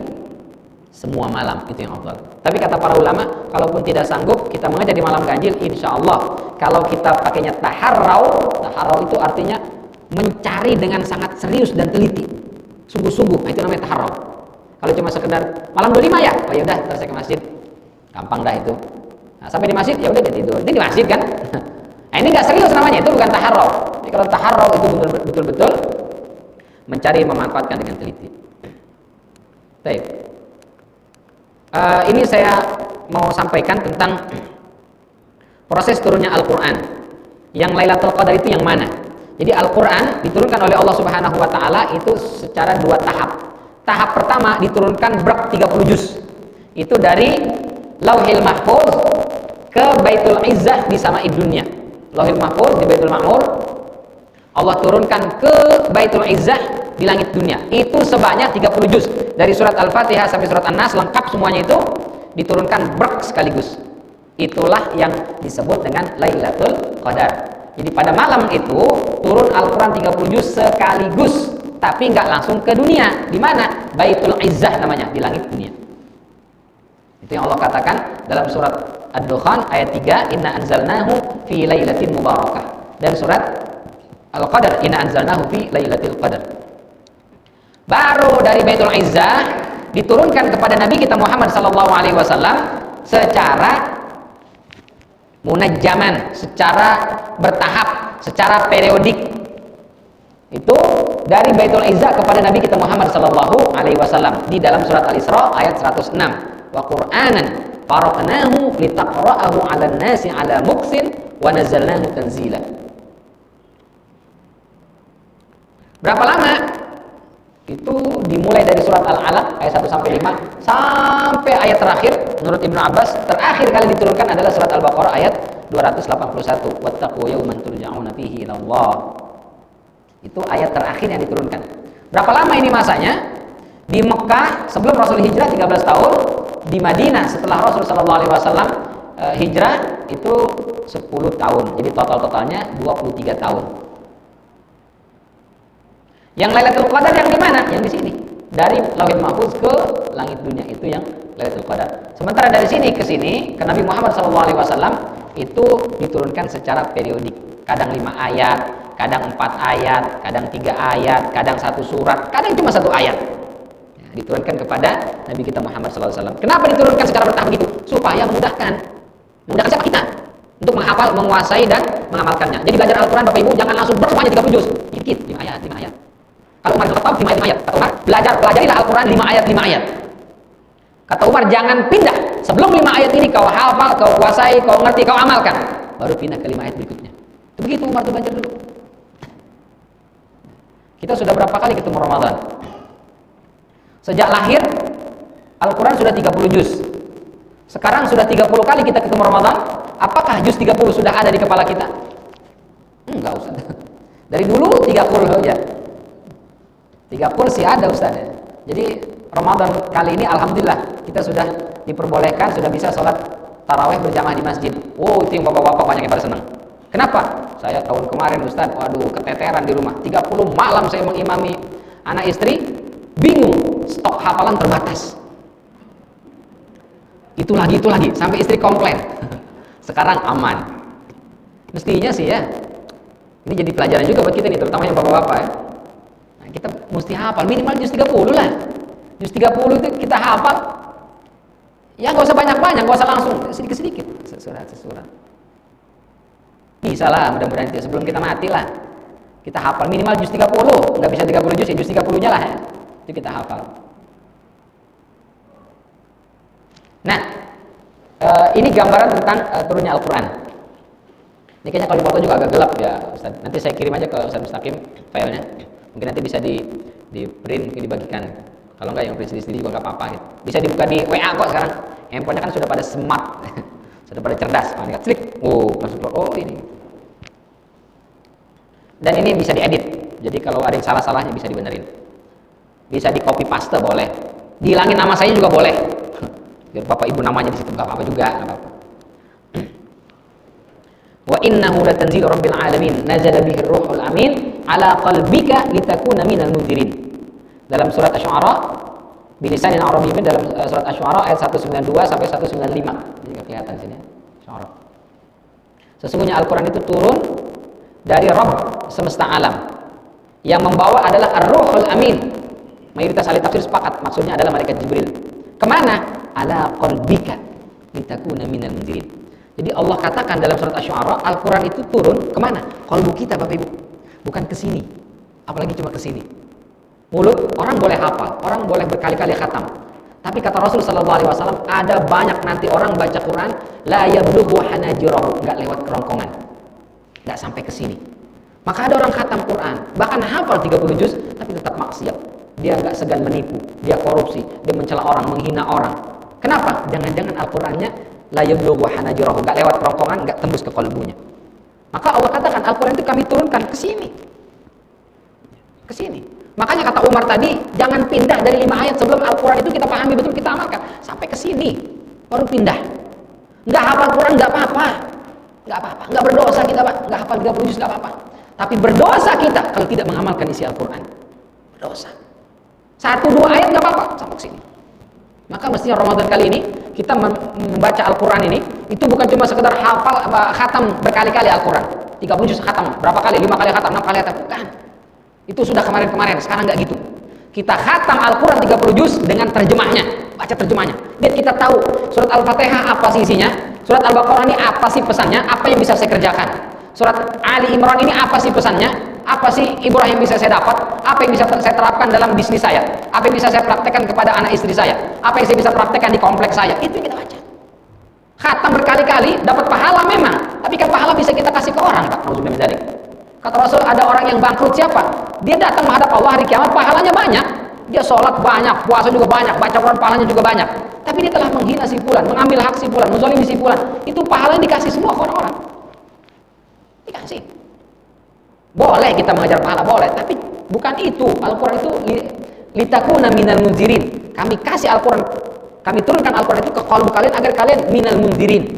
semua malam, itu yang afdal. Tapi kata para ulama, kalaupun tidak sanggup kita mengejar di malam ganjil, insya Allah kalau kita pakainya taharrau itu artinya mencari dengan sangat serius dan teliti, sungguh-sungguh, itu namanya taharrau. Kalau cuma sekedar malam 25 ya, oh ya udah, terus saya ke masjid, gampang dah itu. Nah, sampai di masjid ya udah tidur, ini di masjid kan. Nah, ini nggak serius namanya, itu bukan taharrau. Jadi kalau taharrau itu betul-betul mencari memanfaatkan dengan teliti. Baik. Ini saya mau sampaikan tentang proses turunnya Al-Quran. Yang Lailatul Qadar itu yang mana? Jadi Al-Quran diturunkan oleh Allah Subhanahu wa Ta'ala itu secara 2 tahap. Tahap pertama diturunkan 30 juz. Itu dari Lauhil Mahfuz ke Baitul Izzah di Sama'id Dunya. Lauhil Mahfuz di Baitul Ma'mur, Allah turunkan ke Baitul Izzah di langit dunia. Itu sebanyak 30 juz. Dari surat Al-Fatihah sampai surat An-Nas lengkap semuanya itu diturunkan sekaligus. Itulah yang disebut dengan Lailatul Qadar. Jadi pada malam itu turun Al-Quran 30 juz sekaligus, tapi nggak langsung ke dunia. Di mana? Baitul Izzah namanya, di langit dunia. Itu yang Allah katakan dalam surat Ad-Dukhan ayat 3, Inna anzalnahu fi lailatin mubarakah. Dan surat Al-Qadar, Inna anzalnahu fi lailatul qadar. Baru dari Baitul Izzah diturunkan kepada Nabi kita Muhammad sallallahu alaihi wasallam secara munajjaman, secara bertahap, secara periodik. Itu dari Baitul Izzah kepada Nabi kita Muhammad sallallahu alaihi wasallam di dalam surat Al-Isra ayat 106. Wa Qur'anan faraqnahu litaqra'ahu 'alan nasi 'ala muqsin wa nazzalnahu tanzila. Berapa lama? Itu dimulai dari surat Al-Alaq ayat 1 sampai 5 sampai ayat terakhir. Menurut Ibnu Abbas, terakhir kali diturunkan adalah surat Al-Baqarah ayat 281. Wattaqu yawman turja'una fihi ila Allah. Itu ayat terakhir yang diturunkan. Berapa lama ini masanya? Di Mekah sebelum Rasul hijrah 13 tahun, di Madinah setelah Rasul sallallahu alaihi wasallam hijrah itu 10 tahun. Jadi totalnya 23 tahun. Yang Lailatul Qadar yang di mana? Yang di sini. Dari Lauhil Mahfuz ke langit dunia, itu yang Lailatul Qadar. Sementara dari sini ke sini ke Nabi Muhammad SAW itu diturunkan secara periodik. Kadang 5 ayat, kadang 4 ayat, kadang 3 ayat, kadang 1 surat, kadang cuma 1 ayat. Ya, diturunkan kepada Nabi kita Muhammad SAW. Kenapa diturunkan secara bertahap begitu? Supaya memudahkan siapa kita untuk menghafal, menguasai dan mengamalkannya. Jadi belajar Al-Quran Bapak Ibu jangan langsung semuanya 30 juz. Dikit, 5 ayat. Kalau Umar bin Khattab 5 ayat. Kata Umar, pelajarilah Al-Quran 5 ayat. Kata Umar, jangan pindah. Sebelum 5 ayat ini kau hafal, kau kuasai, kau ngerti, kau amalkan, baru pindah ke 5 ayat berikutnya. Itu begitu Umar tuh belajar dulu. Kita sudah berapa kali ketemu Ramadan? Sejak lahir Al-Quran sudah 30 juz. Sekarang sudah 30 kali kita ketemu Ramadan. Apakah juz 30 sudah ada di kepala kita? Enggak Ustaz. Dari dulu 30 saja. 30 sih ada Ustaz. Jadi Ramadan kali ini alhamdulillah kita sudah diperbolehkan, sudah bisa sholat tarawih berjamaah di masjid. Oh, itu yang bapak-bapak banyak yang pada senang. Kenapa? Saya tahun kemarin Ustaz, waduh keteteran di rumah. 30 malam saya mengimami anak istri, bingung, stok hafalan terbatas. Itu lagi, sampai istri komplain. Sekarang aman. Mestinya sih ya. Ini jadi pelajaran juga buat kita nih, terutama yang bapak-bapak ya. Kita mesti hafal minimal juz 30 lah. Juz 30 itu kita hafal. Ya nggak usah banyak-banyak, nggak usah langsung, sedikit-sedikit, sesurat. Bisa lah, mudah-mudahan sebelum kita mati lah. Kita hafal minimal juz 30, nggak bisa 30 juz ya, juz 30-nya lah ya. Itu kita hafal. Nah, ini gambaran tentang turunnya Al-Quran. Ini kayaknya kalau dipoto juga agak gelap ya Ustaz. Nanti saya kirim aja ke Ustaz Mustaqim filenya. Mungkin nanti bisa di print, mungkin dibagikan. Kalau enggak yang print sendiri juga enggak apa-apa gitu. Bisa dibuka di WA kok sekarang. Handphonenya kan sudah pada smart, sudah pada cerdas. Lihat klik, langsung keluar. Oh ini. Dan ini bisa diedit. Jadi kalau ada yang salah-salahnya bisa dibenerin. Bisa di copy paste boleh. Dihilangin nama saya juga boleh. Biar bapak ibu namanya di situ nggak apa-apa juga, nggak apa-apa. Wa innahu latanzilu rabbil alamin nazala bihi ruhul amin ala qalbika litakuna minal munzirin. Dalam surat Asy-Syu'ara bilisanin arabiyyin, dalam surat Asy-Syu'ara ayat 192 sampai 195. Jadi kelihatan sini Asy-Syu'ara. Sesungguhnya Al-Qur'an itu turun dari Rabb semesta alam. Yang membawa adalah Ar-Ruhul Amin. Mayoritas ahli tafsir sepakat maksudnya adalah malaikat Jibril. Kemana? Ala qalbika litakuna minal munzirin. Jadi Allah katakan dalam surat Asy-Syu'ara, Al-Quran itu turun kemana? Qalbu kita, Bapak Ibu. Bukan ke sini. Apalagi cuma ke sini. Mulut orang boleh hafal, orang boleh berkali-kali khatam. Tapi kata Rasul sallallahu alaihi wasallam, ada banyak nanti orang baca Quran la yablughu hanajirahu, enggak lewat kerongkongan. Enggak sampai ke sini. Maka ada orang khatam Quran, bahkan hafal 30 juz tapi tetap maksiat. Dia enggak segan menipu, dia korupsi, dia mencela orang, menghina orang. Kenapa? Jangan-jangan Al-Qur'annya la yablughu hanajirahu, enggak lewat kerongkongan, enggak tembus ke kalbunya. Maka Allah katakan Al-Qur'an itu kami turunkan ke sini. Ke sini. Makanya kata Umar tadi, jangan pindah dari 5 ayat sebelum Al-Quran itu kita pahami betul, kita amalkan. Sampai ke sini, baru pindah. Nggak hafal Quran, nggak apa-apa. Nggak apa-apa. Nggak berdosa kita, Pak. Nggak hafal 30 juz, nggak apa-apa. Tapi berdosa kita kalau tidak mengamalkan isi Al-Quran. Berdosa. 1-2 ayat nggak apa-apa, sampai ke sini. Maka mestinya Ramadan kali ini, kita membaca Al-Quran ini, itu bukan cuma sekedar hafal, khatam berkali-kali Al-Quran. 30 juz khatam, berapa kali? 5 kali khatam, 6 kali khatam. Bukan. Itu sudah kemarin-kemarin, sekarang nggak gitu. Kita khatam Al-Quran 30 juz dengan terjemahnya, baca terjemahnya. Biar kita tahu surat Al-Fatihah apa sih isinya, surat Al-Baqarah ini apa sih pesannya, apa yang bisa saya kerjakan. Surat Ali Imran ini apa sih pesannya, apa sih Ibrahim bisa saya dapat, apa yang bisa saya terapkan dalam bisnis saya, apa yang bisa saya praktekkan kepada anak istri saya, apa yang saya bisa praktekkan di kompleks saya. Itu yang kita baca. Khatam berkali-kali, dapat pahala memang, tapi kan pahala bisa kita kasih ke orang, Pak. Nauzubillah min dzalik. Kata Rasul, ada orang yang bangkrut siapa? Dia datang menghadap Allah hari kiamat, pahalanya banyak. Dia sholat banyak, puasa juga banyak, baca Quran pahalanya juga banyak. Tapi dia telah menghina si fulan, mengambil hak si fulan, menzalimi si fulan. Itu pahalanya dikasih semua ke orang-orang. Dikasih. Boleh kita mengajar pahala, boleh. Tapi bukan itu. Al-Quran itu litakuna minal munzirin. Kami kasih Al-Quran, kami turunkan Al-Quran itu ke qalbu kalian agar kalian minal munzirin.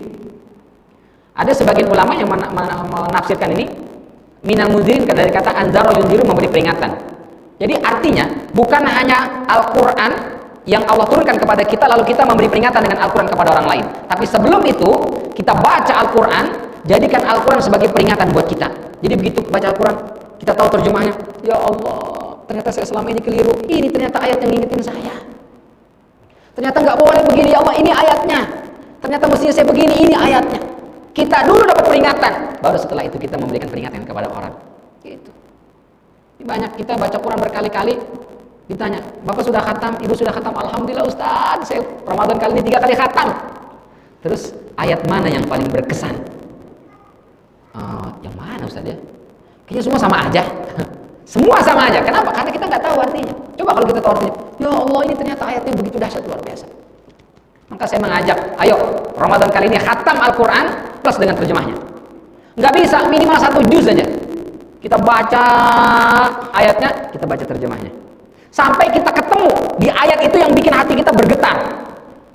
Ada sebagian ulama yang menafsirkan ini minal munzirin dari kata anzara yunziru, memberi peringatan. Jadi artinya bukan hanya Al-Quran yang Allah turunkan kepada kita lalu kita memberi peringatan dengan Al-Quran kepada orang lain, tapi sebelum itu kita baca Al-Quran, jadikan Al-Quran sebagai peringatan buat kita. Jadi begitu baca Al-Quran kita tahu terjemahnya, ya Allah ternyata saya selama ini keliru, ini ternyata ayat yang ngingetin saya, ternyata nggak boleh begini ya Allah, ini ayatnya, ternyata mestinya saya begini, ini ayatnya. Kita dulu dapat peringatan, baru setelah itu kita memberikan peringatan kepada orang. Gitu. Banyak kita baca Quran berkali-kali, ditanya, Bapak sudah khatam, Ibu sudah khatam? Alhamdulillah Ustaz, saya Ramadan kali ini 3 kali khatam. Terus ayat mana yang paling berkesan? Yang mana Ustaz ya? Kayaknya semua sama aja. Semua sama aja. Kenapa? Karena kita nggak tahu artinya. Coba kalau kita tahu artinya, ya Allah ini ternyata ayatnya begitu dahsyat, luar biasa. Maka saya mengajak, ayo Ramadan kali ini khatam Al-Quran plus dengan terjemahnya. Nggak bisa, minimal 1 juz saja. Kita baca ayatnya, kita baca terjemahnya. Sampai kita ketemu di ayat itu yang bikin hati kita bergetar.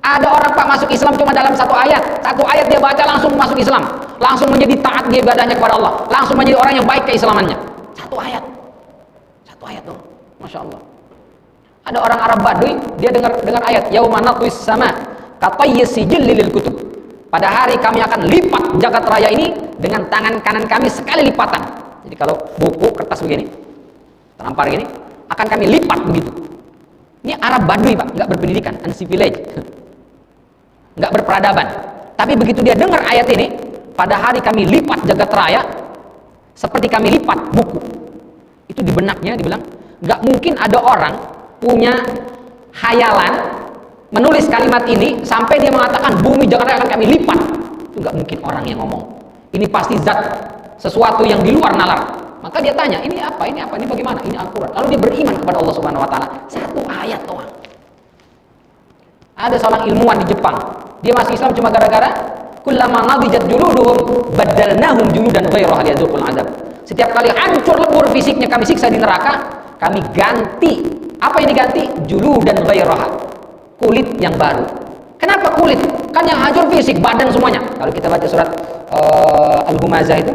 Ada orang Pak masuk Islam cuma dalam 1 ayat. 1 ayat dia baca langsung masuk Islam. Langsung menjadi taat dia ibadahnya kepada Allah. Langsung menjadi orang yang baik keislamannya. 1 ayat. 1 ayat dong. Masya Allah. Ada orang Arab Badui, dia dengar ayat yauma natwis sama katayyis sijil lil kutub. Pada hari kami akan lipat jagat raya ini dengan tangan kanan kami sekali lipatan. Jadi kalau buku kertas begini, terlampar gini, akan kami lipat begitu. Ini Arab Badui Pak, nggak berpendidikan, uncivilized, nggak berperadaban. Tapi begitu dia dengar ayat ini, pada hari kami lipat jagat raya seperti kami lipat buku. Itu di benaknya dibilang, nggak mungkin ada orang punya khayalan menulis kalimat ini sampai dia mengatakan bumi Jakarta akan kami lipat. Itu nggak mungkin orang yang ngomong. Ini pasti zat sesuatu yang di luar nalar. Maka dia tanya, ini apa, ini bagaimana, ini Al-Quran. Lalu dia beriman kepada Allah Subhanahu Wa Taala. 1 ayat doang. Ada seorang ilmuwan di Jepang, Dia masih Islam cuma gara-gara kullama nadijat juluduhum baddalnahum juludan ghairaha liyadzuqul adzab. Setiap kali hancur lebur fisiknya kami siksa di neraka, kami ganti. Apa yang diganti? Juludan ghairaha. Kulit yang baru. Kenapa kulit? Kan yang hancur fisik, badan semuanya. Kalau kita baca surat Al-Humazah itu,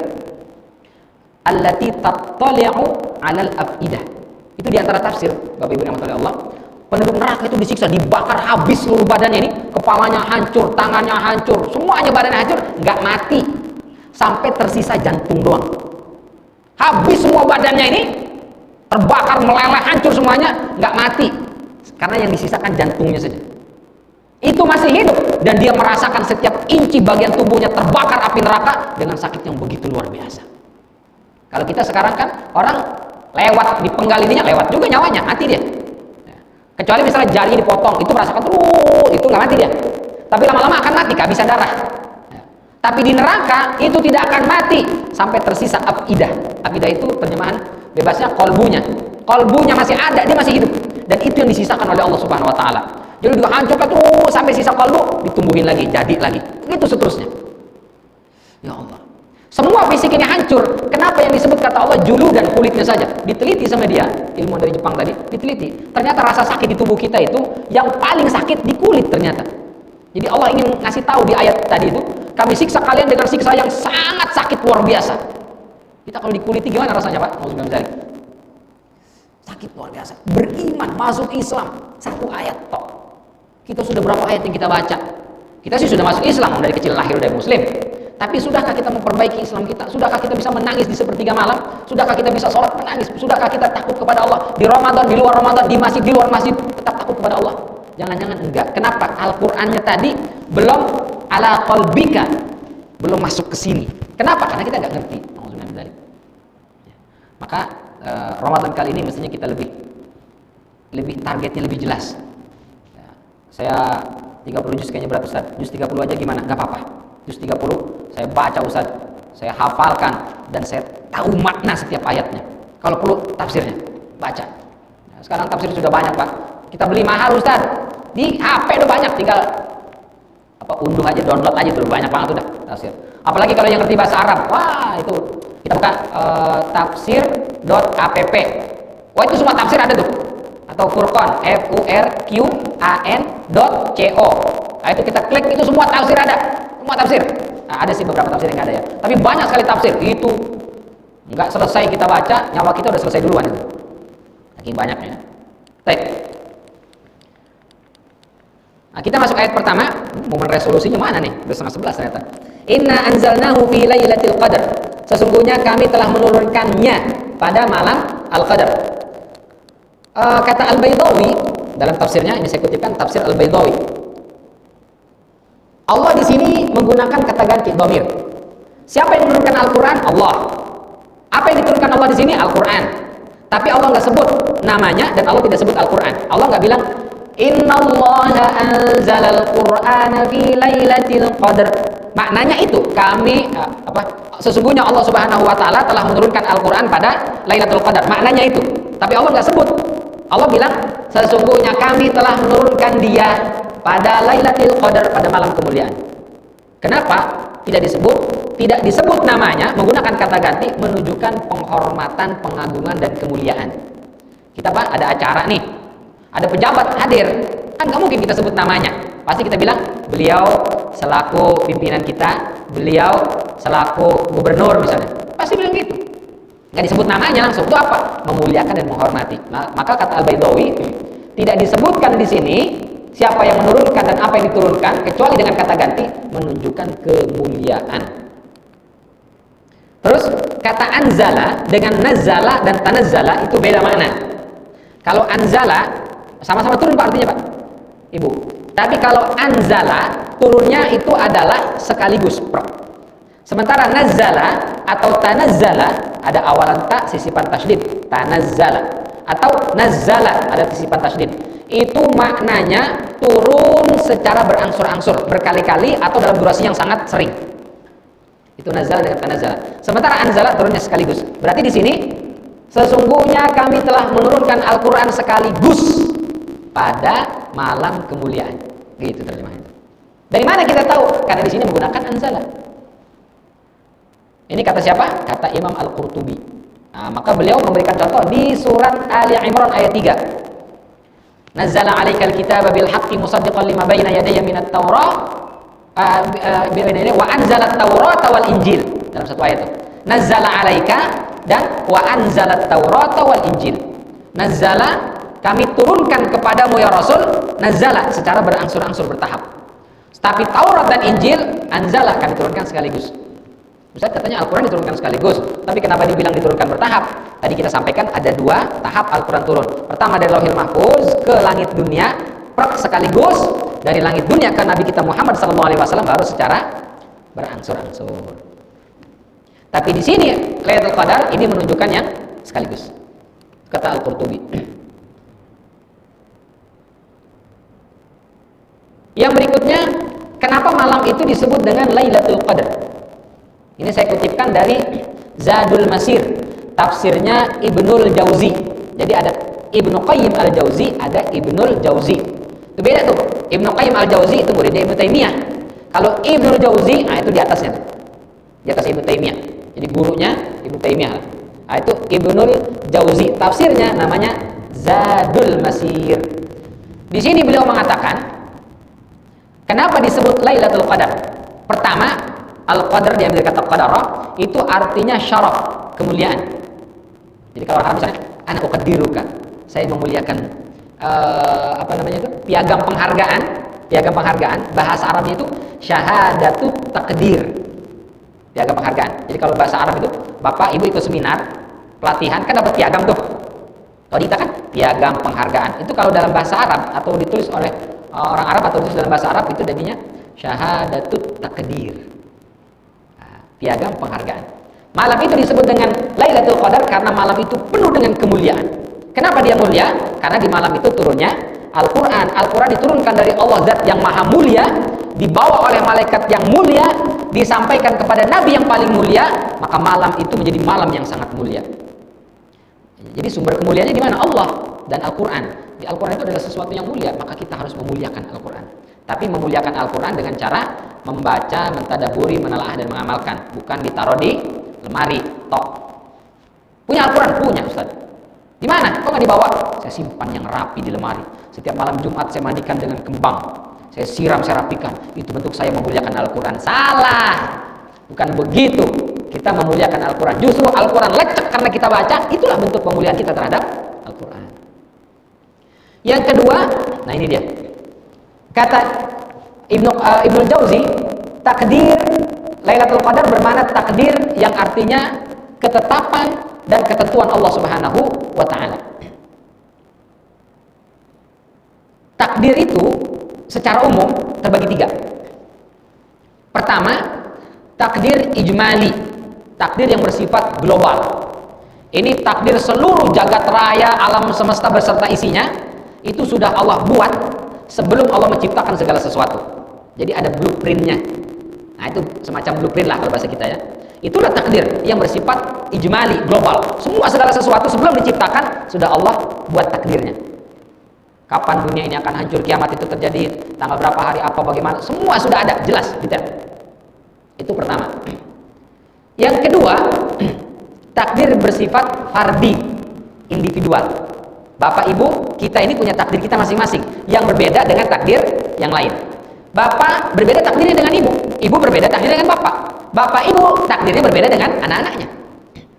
allati tattali'u 'alal afidah. Itu di antara tafsir, Bapak Ibu yang dirahmati Allah. Penduduk neraka itu disiksa, dibakar habis seluruh badannya ini, kepalanya hancur, tangannya hancur, semuanya badannya hancur, nggak mati. Sampai tersisa jantung doang. Habis semua badannya ini, terbakar, meleleh, hancur semuanya, nggak mati. Karena yang disisakan jantungnya saja. Itu masih hidup dan dia merasakan setiap inci bagian tubuhnya terbakar api neraka dengan sakit yang begitu luar biasa. Kalau kita sekarang kan orang lewat di penggal ininya, lewat juga nyawanya, mati dia. Kecuali misalnya jarinya dipotong, itu merasakan terus, itu nggak mati dia. Tapi lama-lama akan mati, kehabisan darah. Tapi di neraka itu tidak akan mati sampai tersisa afidah. Afidah itu terjemahan bebasnya kolbunya. Kolbunya masih ada, dia masih hidup. Dan itu yang disisakan oleh Allah Subhanahu Wa Taala. Jadi dihancurkan terus sampai sisa kolbu, ditumbuhin lagi, jadi lagi. Itu seterusnya. Ya Allah. Semua fisik ini hancur. Kenapa yang disebut kata Allah julu dan kulitnya saja? Diteliti sama dia, ilmuwan dari Jepang tadi, diteliti. Ternyata rasa sakit di tubuh kita itu yang paling sakit di kulit ternyata. Jadi Allah ingin ngasih tahu di ayat tadi itu, kami siksa kalian dengan siksa yang sangat sakit luar biasa. Kita kalau dikuliti gimana rasanya, Pak? Mau mencari. Sakit luar biasa. Beriman, masuk Islam, satu ayat toh. Kita sudah berapa ayat yang kita baca? Kita sih sudah masuk Islam, dari kecil lahir dari Muslim. Tapi sudahkah kita memperbaiki Islam kita? Sudahkah kita bisa menangis di sepertiga malam? Sudahkah kita bisa sholat menangis? Sudahkah kita takut kepada Allah? Di Ramadan, di luar Ramadan, di masjid, di luar masjid, tetap takut kepada Allah? Jangan-jangan enggak. Kenapa? Al-Qur'annya tadi belum ala qalbika, belum masuk ke sini. Kenapa? Karena kita enggak ngerti. Maka Ramadan kali ini mestinya kita lebih targetnya lebih jelas. Saya 30 juz kayaknya berat Ustaz. Juz 30 aja gimana? Enggak apa-apa. Juz 30 saya baca Ustaz, saya hafalkan dan saya tahu makna setiap ayatnya. Kalau perlu tafsirnya, baca. Nah, sekarang tafsir sudah banyak, Pak. Kita beli mahal Ustaz. Di HP udah banyak, tinggal unduh aja, download aja, tuh banyak banget udah tafsir. Apalagi kalau yang ngerti bahasa Arab. Wah, itu kita buka tafsir.app. Wah, itu semua tafsir ada tuh. Atau Furqan, FURQAN.co. Nah, itu kita klik, itu semua tafsir ada. Semua tafsir. Nah, ada sih beberapa tafsir yang nggak ada ya. Tapi banyak sekali tafsir. Itu nggak selesai kita baca, nyawa kita udah selesai duluan itu. Saking banyaknya. Baik. Nah, kita masuk ayat pertama. Momen resolusinya mana nih? Udah 10:30 ternyata. Inna anzalnahu fi lailatul qadar. Sesungguhnya kami telah menurunkannya pada malam Al-Qadar. Kata Al-Baydawi dalam tafsirnya, ini saya kutipkan tafsir Al-Baydawi. Allah di sini menggunakan kata ganti dhamir. Siapa yang menurunkan Al-Quran? Allah. Apa yang diturunkan Allah di sini? Al-Quran. Tapi Allah nggak sebut namanya dan Allah tidak sebut Al-Quran. Allah nggak bilang Innallaha anzalal Qur'ana fi lailatul qadar. Maknanya itu kami sesungguhnya Allah Subhanahu wa taala telah menurunkan Al-Quran pada Lailatul Qadar. Maknanya itu. Tapi Allah nggak sebut. Allah bilang sesungguhnya kami telah menurunkan dia pada Lailatul Qadar, pada malam kemuliaan. Kenapa tidak disebut? Tidak disebut namanya, menggunakan kata ganti menunjukkan penghormatan, pengagungan dan kemuliaan. Kita ada acara nih, ada pejabat hadir, kan nggak mungkin kita sebut namanya. Pasti kita bilang beliau selaku pimpinan kita, beliau selaku gubernur misalnya. Pasti bilang gitu. Nggak disebut namanya langsung. Itu apa? Memuliakan dan menghormati. Nah, maka kata Al-Baydawi tidak disebutkan di sini siapa yang menurunkan dan apa yang diturunkan, kecuali dengan kata ganti menunjukkan kemuliaan. Terus kata anzala dengan nazala dan tanazzala itu beda makna. Kalau anzala sama-sama turun Pak artinya Pak, Ibu. Tapi kalau anzala turunnya itu adalah sekaligus. Sementara nazzala atau tanazzala ada awalan ta sisipan tasydid, tanazzala, atau nazzala ada sisipan tasydid. Itu maknanya turun secara berangsur-angsur, berkali-kali atau dalam durasi yang sangat sering. Itu nazzala dengan tanazzala. Sementara anzala turunnya sekaligus. Berarti di sini sesungguhnya kami telah menurunkan Al-Qur'an sekaligus pada malam kemuliaan. Gitu terjemahannya. Dari mana kita tahu? Karena di sini menggunakan anzala. Ini kata siapa? Kata Imam Al-Qurtubi. Nah, maka beliau memberikan contoh di surat Ali Imran ayat 3. Nazzala 'alaikal kitaba bil haqqi musaddiqan lima baina yadayhi minat Taurah wa anzala at-Taurata wal Injil. Dalam satu ayat itu. Nazzala 'alaika dan wa anzala at-Taurata wal Injil. Nazzala, kami turunkan kepadamu ya Rasul, nazzala secara berangsur-angsur bertahap. Tapi Taurat dan Injil anzala, kami turunkan sekaligus. Ustaz katanya Al-Quran diturunkan sekaligus, tapi kenapa dibilang diturunkan bertahap? Tadi kita sampaikan ada 2 tahap Al-Quran turun. Pertama dari Lauhil Mahfuz ke langit dunia sekaligus, dari langit dunia ke Nabi kita Muhammad SAW baru secara berangsur-angsur. Tapi di sini Lailatul Qadar ini menunjukkan yang sekaligus. Kata Al-Qurtubi. Yang berikutnya, kenapa malam itu disebut dengan Lailatul Qadar? Ini saya kutipkan dari Zadul Masir, tafsirnya Ibnul Jauzi. Jadi ada Ibnu Qayyim Al-Jauzi, ada Ibnul Jauzi. Itu beda tuh. Ibnu Qayyim Al-Jauzi itu muridnya Ibnu Taimiyah. Kalau Ibnul Jauzi, itu di atasnya. Di atas Ibnu Taimiyah. Jadi gurunya Ibnu Taimiyah. Itu Ibnul Jauzi. Tafsirnya namanya Zadul Masir. Di sini beliau mengatakan, kenapa disebut Lailatul Qadar? Pertama, Al-Qadar diambil kata qadara, itu artinya syaraf, kemuliaan. Jadi kalau orang misalnya ana uqaddiruka, saya memuliakan piagam penghargaan, bahasa Arabnya itu syahadatut takdir. Piagam penghargaan. Jadi kalau bahasa Arab itu, Bapak Ibu ikut seminar, pelatihan kan dapat piagam tuh. Kalau kita kan piagam penghargaan. Itu kalau dalam bahasa Arab atau ditulis oleh orang Arab atau ditulis dalam bahasa Arab itu namanya syahadatut takdir. Piagam penghargaan. Malam itu disebut dengan Lailatul Qadar karena malam itu penuh dengan kemuliaan. Kenapa dia mulia? Karena di malam itu turunnya Al-Quran. Al-Quran diturunkan dari Allah Zat yang maha mulia, dibawa oleh malaikat yang mulia, disampaikan kepada Nabi yang paling mulia, maka malam itu menjadi malam yang sangat mulia. Jadi sumber kemuliaannya di mana? Allah dan Al-Quran. Di Al-Quran itu adalah sesuatu yang mulia, maka kita harus memuliakan Al-Quran. Tapi memuliakan Al-Quran dengan cara membaca, mentadaburi, menelaah dan mengamalkan, bukan ditaruh di lemari tok. Punya Al-Quran? Punya Ustaz. Di mana? Kok nggak dibawa? Saya simpan yang rapi di lemari. Setiap malam Jumat saya mandikan dengan kembang, saya siram, saya rapikan. Itu bentuk saya memuliakan Al-Quran. Salah. Bukan begitu. Kita memuliakan Al-Quran. Justru Al-Quran lecek karena kita baca. Itulah bentuk pemuliaan kita terhadap Al-Quran. Yang kedua, nah ini dia. Kata Ibnul Jauzi, takdir Lailatul Qadar bermakna takdir yang artinya ketetapan dan ketentuan Allah Subhanahu wa taala. Takdir itu secara umum terbagi 3. Pertama, takdir ijmali, takdir yang bersifat global. Ini takdir seluruh jagat raya, alam semesta beserta isinya, itu sudah Allah buat sebelum Allah menciptakan segala sesuatu. Jadi ada blueprintnya. Nah itu semacam blueprint lah kalau bahasa kita ya. Itulah takdir yang bersifat ijmali, global. Semua segala sesuatu sebelum diciptakan sudah Allah buat takdirnya. Kapan dunia ini akan hancur, kiamat itu terjadi, tanggal berapa, hari apa, bagaimana, semua sudah ada, jelas, detail. Itu pertama. Yang kedua, takdir bersifat fardi, individual. Bapak Ibu, kita ini punya takdir kita masing-masing yang berbeda dengan takdir yang lain. Bapak berbeda takdirnya dengan ibu, ibu berbeda takdirnya dengan bapak. Bapak Ibu takdirnya berbeda dengan anak-anaknya.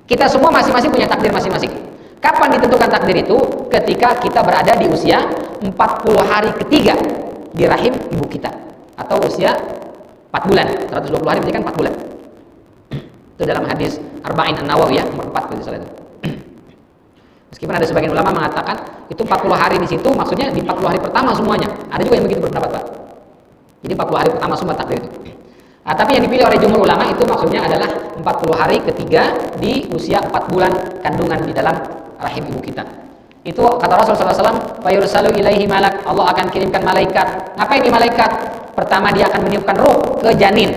Kita semua masing-masing punya takdir masing-masing. Kapan ditentukan takdir itu? Ketika kita berada di usia 40 hari ketiga di rahim ibu kita, atau usia 4 bulan. 120 hari berarti kan 4 bulan. Itu dalam hadis Arba'in An-Nawawi ya, nomor 4 kalau salah itu. Meskipun ada sebagian ulama mengatakan itu 40 hari di situ maksudnya di 40 hari pertama semuanya. Ada juga yang begitu berpendapat, Pak. Jadi 40 hari pertama semua takdir itu. Nah, tapi yang dipilih oleh jumhur ulama itu maksudnya adalah 40 hari ketiga di usia 4 bulan kandungan di dalam rahim ibu kita. Itu kata Rasulullah SAW, "Fayursalu ilaihi malak." Allah akan kirimkan malaikat. Ngapain ini malaikat? Pertama dia akan meniupkan ruh ke janin.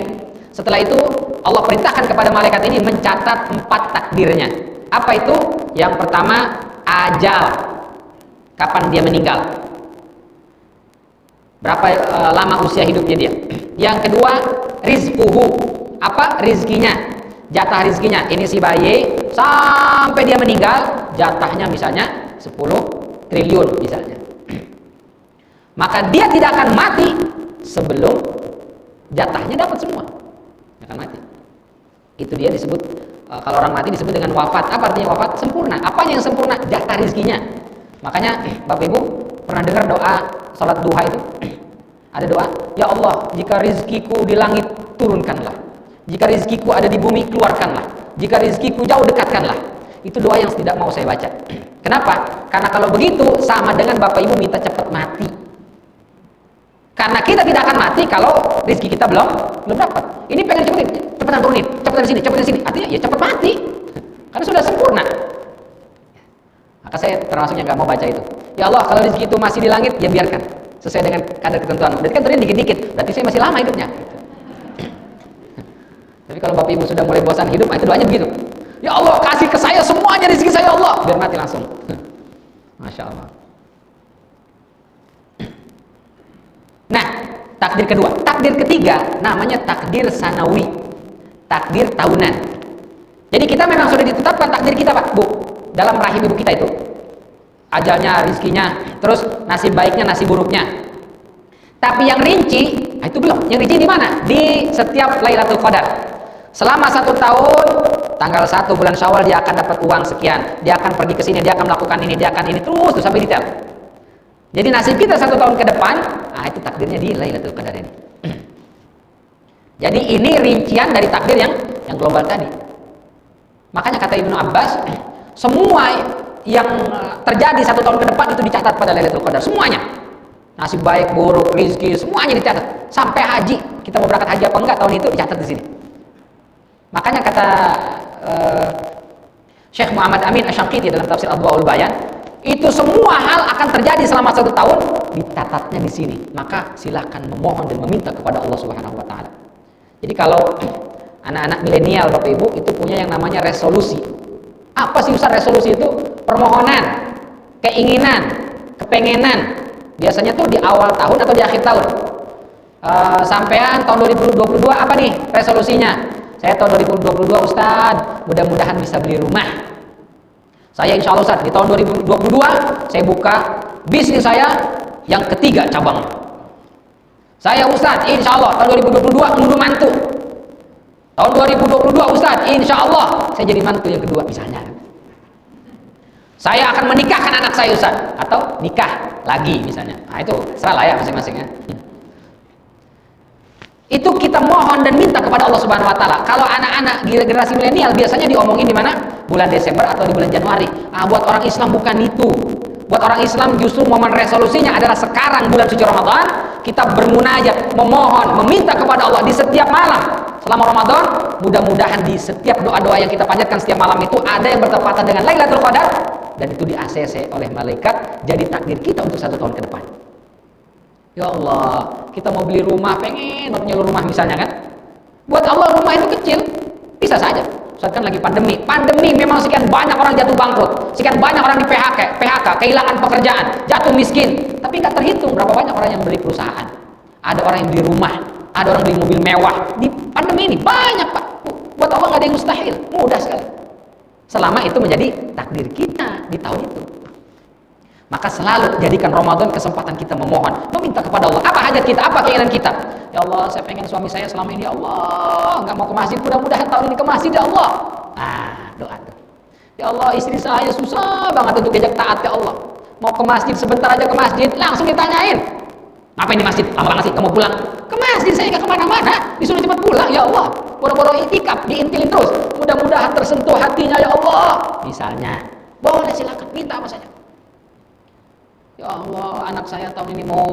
Setelah itu Allah perintahkan kepada malaikat ini mencatat 4 takdirnya. Apa itu? Yang pertama, ajal. Kapan dia meninggal? Berapa lama usia hidupnya dia? Yang kedua, rizquhu. Apa rizkinya? Jatah rizkinya. Ini si bayi sampai dia meninggal, jatahnya misalnya 10 triliun misalnya. Maka dia tidak akan mati sebelum jatahnya dapat semua. Dia akan mati. Itu dia disebut, kalau orang mati disebut dengan wafat. Apa artinya wafat? Sempurna. Apanya yang sempurna? Jatah rizkinya. Makanya Bapak Ibu pernah dengar doa salat duha itu? Ada doa, ya Allah, jika rizkiku di langit turunkanlah, jika rizkiku ada di bumi keluarkanlah, jika rizkiku jauh dekatkanlah. Itu doa yang tidak mau saya baca. Kenapa? Karena kalau begitu sama dengan Bapak Ibu minta cepat mati. Karena kita tidak akan mati kalau rezeki kita belum dapat. Ini pengen cepetan turunin, cepetan sini. Artinya ya cepat mati. Karena sudah sempurna. Maka saya termasuk yang nggak mau baca itu. Ya Allah, kalau rezeki itu masih di langit, ya biarkan sesuai dengan kadar ketentuan. Berarti kan turunin dikit-dikit. Berarti saya masih lama hidupnya. Tapi kalau Bapak Ibu sudah mulai bosan hidup, itu doanya begitu. Ya Allah, kasih ke saya semuanya rezeki saya, Allah, biar mati langsung. Masya Allah. Nah, takdir kedua. Takdir ketiga namanya takdir sanawi, takdir tahunan. Jadi kita memang sudah ditetapkan takdir kita, Pak, Bu, dalam rahim ibu kita itu. Ajalnya, rizkinya, terus nasib baiknya, nasib buruknya. Tapi yang rinci, itu belum. Yang rinci di mana? Di setiap Lailatul Qadar. Selama 1 tahun, tanggal 1 bulan Syawal dia akan dapat uang sekian. Dia akan pergi ke sini, dia akan melakukan ini, dia akan ini, terus sampai detail. Jadi nasib kita 1 tahun ke depan, itu takdirnya di Lailatul Qadar ini. Jadi ini rincian dari takdir yang global tadi. Makanya kata Ibnu Abbas, semua yang terjadi 1 tahun ke depan itu dicatat pada Lailatul Qadar, semuanya. Nasib baik, buruk, rezeki, semuanya dicatat. Sampai haji, kita mau berangkat haji apa enggak tahun itu dicatat di sini. Makanya kata Syekh Muhammad Amin Asy-Syinqiti dalam tafsir Adwaul Bayan, itu semua hal akan terjadi selama 1 tahun, dicatatnya di sini. Maka silakan memohon dan meminta kepada Allah Subhanahu wa taala. Jadi kalau anak-anak milenial Bapak Ibu itu punya yang namanya resolusi. Apa sih Ustaz resolusi itu? Permohonan, keinginan, kepengenan. Biasanya tuh di awal tahun atau di akhir tahun. Sampean tahun 2022 apa nih resolusinya? Saya tahun 2022 Ustaz, mudah-mudahan bisa beli rumah. Saya insya Allah Ustaz, di tahun 2022 saya buka bisnis saya yang ketiga cabang. Saya Ustaz, insya Allah tahun 2022 ngunduh mantu. Tahun 2022 Ustaz, insya Allah saya jadi mantu yang kedua misalnya. Saya akan menikahkan anak saya Ustaz, atau nikah lagi misalnya. Itu salah ya masing-masing ya. Itu kita mohon dan minta kepada Allah Subhanahu wa taala. Kalau anak-anak generasi milenial biasanya diomongin di mana? Bulan Desember atau di bulan Januari. Buat orang Islam bukan itu. Buat orang Islam justru momen resolusinya adalah sekarang bulan suci Ramadan, kita bermunajat, memohon, meminta kepada Allah di setiap malam selama Ramadan. Mudah-mudahan di setiap doa-doa yang kita panjatkan setiap malam itu ada yang bertepatan dengan Lailatul Qadar, dan itu di-ACC oleh malaikat jadi takdir kita untuk 1 tahun ke depan. Ya Allah, kita mau beli rumah, pengen mau punya rumah misalnya kan. Buat Allah rumah itu kecil, bisa saja. Saat kan lagi pandemi memang sekian banyak orang jatuh bangkrut, sekian banyak orang di PHK, kehilangan pekerjaan, jatuh miskin. Tapi nggak terhitung berapa banyak orang yang beli perusahaan. Ada orang yang beli rumah, ada orang beli mobil mewah. Di pandemi ini banyak Pak. Buat Allah nggak ada yang mustahil, mudah sekali. Selama itu menjadi takdir kita di tahun itu. Maka selalu jadikan Ramadan kesempatan kita memohon, meminta kepada Allah. Apa hajat kita, apa keinginan kita? Ya Allah, saya pengen suami saya selama ini, ya Allah, nggak mau ke masjid, mudah-mudahan tahun ini ke masjid, ya Allah. Doa tuh. Ya Allah, istri saya susah banget untuk diajak taat, ya Allah. Mau ke masjid, sebentar aja ke masjid, langsung ditanyain. Ngapain di masjid? Lama banget sih, kamu pulang? Ke masjid, saya nggak kemana-mana, disuruh cepat pulang, ya Allah. Boro-boro itikaf, diintilin terus. Mudah-mudahan tersentuh hatinya, ya Allah. Misalnya, boleh silakan, minta apa saja. Ya Allah, anak saya tahun ini mau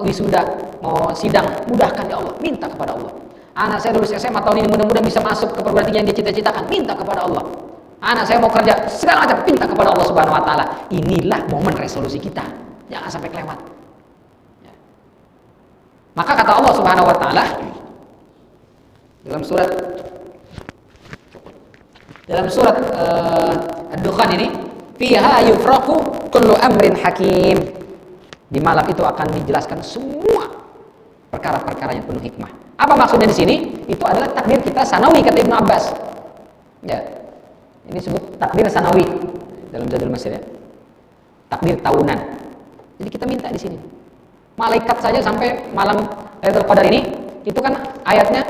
wisuda, mau sidang, mudahkan ya Allah, minta kepada Allah. Anak saya lulus SMA tahun ini mudah-mudahan bisa masuk ke perguruan tinggi yang dia cita-citakan, minta kepada Allah. Anak saya mau kerja, segala macam, minta kepada Allah Subhanahu wa taala. Inilah momen resolusi kita. Jangan sampai kelewat. Ya. Maka kata Allah Subhanahu wa taala dalam surat Ad-Dukhan ini, fiha yufraqu kullu amrin hakim. Di malam itu akan dijelaskan semua perkara-perkara yang penuh hikmah. Apa maksudnya di sini? Itu adalah takdir kita sanawi, kata Ibnu Abbas. Ya. Ini disebut takdir sanawi dalam Zadul Masir ya. Takdir tahunan. Jadi kita minta di sini. Malaikat saja sampai malam Lailatul Qadar ini, itu kan ayatnya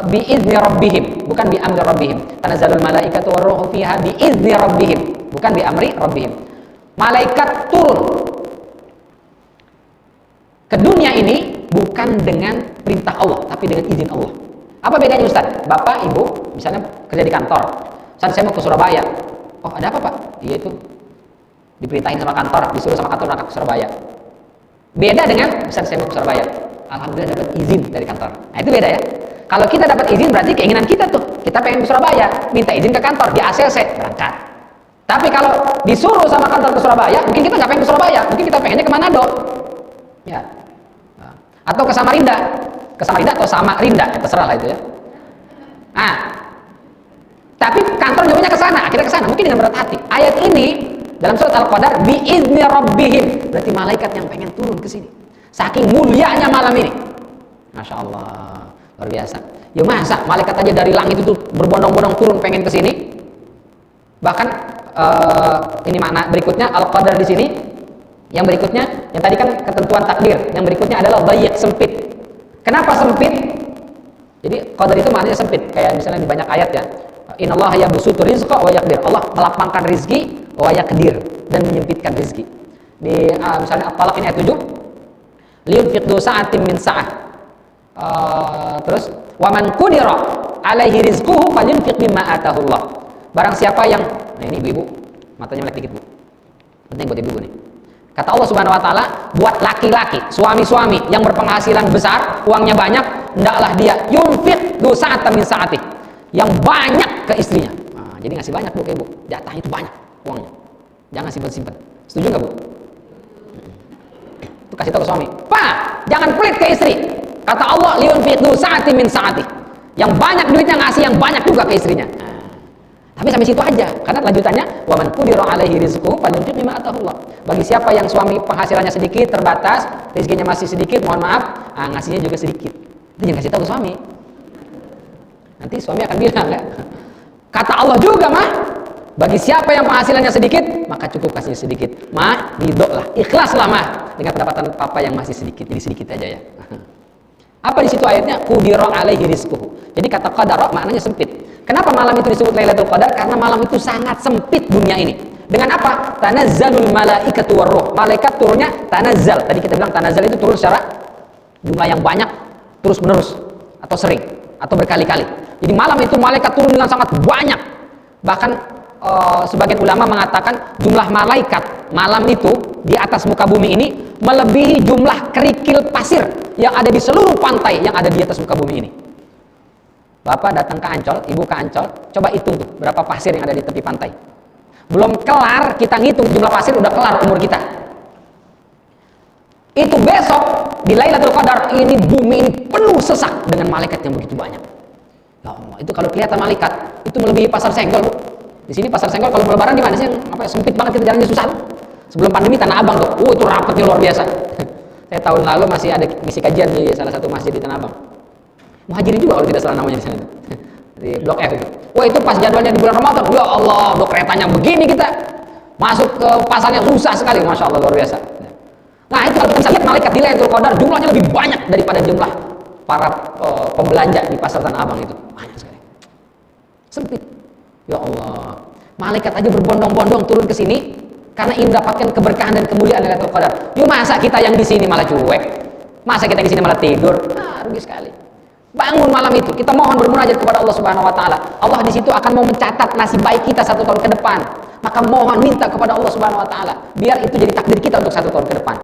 biizni rabbihim, bukan bi amri rabbihim. Tanazzalul malaikatu warruhu fiha biizni rabbihim, bukan bi amri rabbihim. Malaikat turun ke dunia ini bukan dengan perintah Allah, tapi dengan izin Allah. Apa bedanya Ustaz? Bapak, Ibu, misalnya kerja di kantor. Ustaz, saya mau ke Surabaya. Oh, ada apa Pak? Iya itu diperintahin sama kantor, disuruh sama kantor berangkat ke Surabaya. Beda dengan Ustaz, saya mau ke Surabaya. Alhamdulillah dapat izin dari kantor. Nah, itu beda ya. Kalau kita dapat izin berarti keinginan kita tuh, kita pengen ke Surabaya, minta izin ke kantor, di ACC, berangkat. Tapi kalau disuruh sama kantor ke Surabaya, mungkin kita nggak pengen ke Surabaya, mungkin kita pengennya ke Manado. Ya. Atau ke Samarinda. Ke Samarinda atau Samarinda, ya, terserah lah itu ya. Nah, tapi kantor nyuruhnya ke sana, akhirnya ke sana, mungkin dengan berat hati. Ayat ini dalam surat Al-Qadar biizni rabbihim, berarti malaikat yang pengen turun ke sini. Saking mulianya malam ini. Masya Allah, luar biasa. Ya masa malaikat aja dari langit itu berbondong-bondong turun pengen ke sini. Bahkan ini makna berikutnya Al-Qadar di sini. Yang berikutnya, yang tadi kan ketentuan takdir. Yang berikutnya adalah dayiq, sempit. Kenapa sempit? Jadi qadar itu maknanya sempit. Kayak misalnya di banyak ayat ya. Innallaha yabsutu rizqa wa yaqdir. Allah melapangkan rizki wa yaqdir, dan menyempitkan rizki. Di misalnya At-Talaq ini ayat 7. Liyunfiq du sa'atin min sa'ah. Terus wa man qudira alaihi rizquhu falyunfiq mimma atahu Allah. Barang siapa yang, nah ini ibu-ibu, matanya melek dikit Bu. Penting buat ibu-ibu nih. Kata Allah Subhanahu wa taala, buat laki-laki, suami-suami yang berpenghasilan besar, uangnya banyak, hendaklah dia yunfiq du sa'atan min sa'ati. Yang banyak ke istrinya. Nah, jadi ngasih banyak Bu ke ibu. Jatahnya itu banyak uangnya. Jangan simpan-simpan. Setuju nggak Bu? Itu kasih tahu ke suami. Pak, jangan pelit ke istri. Kata Allah, liyunfiq du sa'ati min sa'ati. Yang banyak duitnya ngasih yang banyak juga ke istrinya. Tapi sampai situ aja, karena lanjutannya wa man qudira alaihi rizquhu falyunfiq mimma atahu Allah. Bagi siapa yang suami penghasilannya sedikit, terbatas, rezekinya masih sedikit, mohon maaf, ngasihnya juga sedikit. Itu jangan kasih tahu ke suami. Nanti suami akan bilang ya. Kata Allah juga mah, bagi siapa yang penghasilannya sedikit, maka cukup kasih sedikit. Mah, ridholah, ikhlaslah mah dengan pendapatan papa yang masih sedikit, jadi sedikit aja ya. Apa di situ ayatnya? Qudira alaihi rizquhu. Jadi kata qadara maknanya sempit. Kenapa malam itu disebut Lailatul Qadar? Karena malam itu sangat sempit dunia ini. Dengan apa? Tanazzalul malaikatu warruh. Malaikat turunnya tanazzal. Tadi kita bilang tanazzal itu turun secara jumlah yang banyak, terus menerus, atau sering, atau berkali-kali. Jadi malam itu malaikat turun dengan sangat banyak. Bahkan sebagian ulama mengatakan jumlah malaikat malam itu di atas muka bumi ini melebihi jumlah kerikil pasir yang ada di seluruh pantai yang ada di atas muka bumi ini. Bapak datang ke Ancol, ibu ke Ancol, coba hitung tuh berapa pasir yang ada di tepi pantai. Belum kelar kita ngitung jumlah pasir, udah kelar umur kita. Itu besok di Lailatul Qadar ini bumi ini penuh sesak dengan malaikat yang begitu banyak. Ya Allah, itu kalau kelihatan malaikat itu melebihi pasar Senggol, Bu. Di sini pasar Senggol kalau lebaran di mana sih? Apa sempit banget, kita jalannya susah. Sebelum pandemi Tanah Abang tuh, itu rapetnya luar biasa. Saya tahun lalu masih ada ngisi kajian di salah satu masjid di Tanah Abang. Muhajirin juga kalau tidak salah namanya di sana, di Blok F itu. Wah, itu pas jadwalnya di bulan Ramadan. Ya Allah, blok keretanya begini kita masuk ke pasarnya susah sekali, masya Allah luar biasa. Nah itu kalau kita bisa lihat malaikat di Lailatul Qadar jumlahnya lebih banyak daripada jumlah para pembelanja di pasar Tanah Abang itu, banyak sekali. Sempit. Ya Allah, malaikat aja berbondong-bondong turun ke sini karena ingin mendapatkan keberkahan dan kemuliaan Lailatul Qadar. Yuk masa kita yang di sini malah cuek? Masa kita yang di sini malah tidur? Rugi sekali. Bangun malam itu, kita mohon bermunajat kepada Allah Subhanahu wa taala. Allah di situ akan mau mencatat nasib baik kita 1 tahun ke depan. Maka mohon minta kepada Allah Subhanahu wa taala biar itu jadi takdir kita untuk 1 tahun ke depan.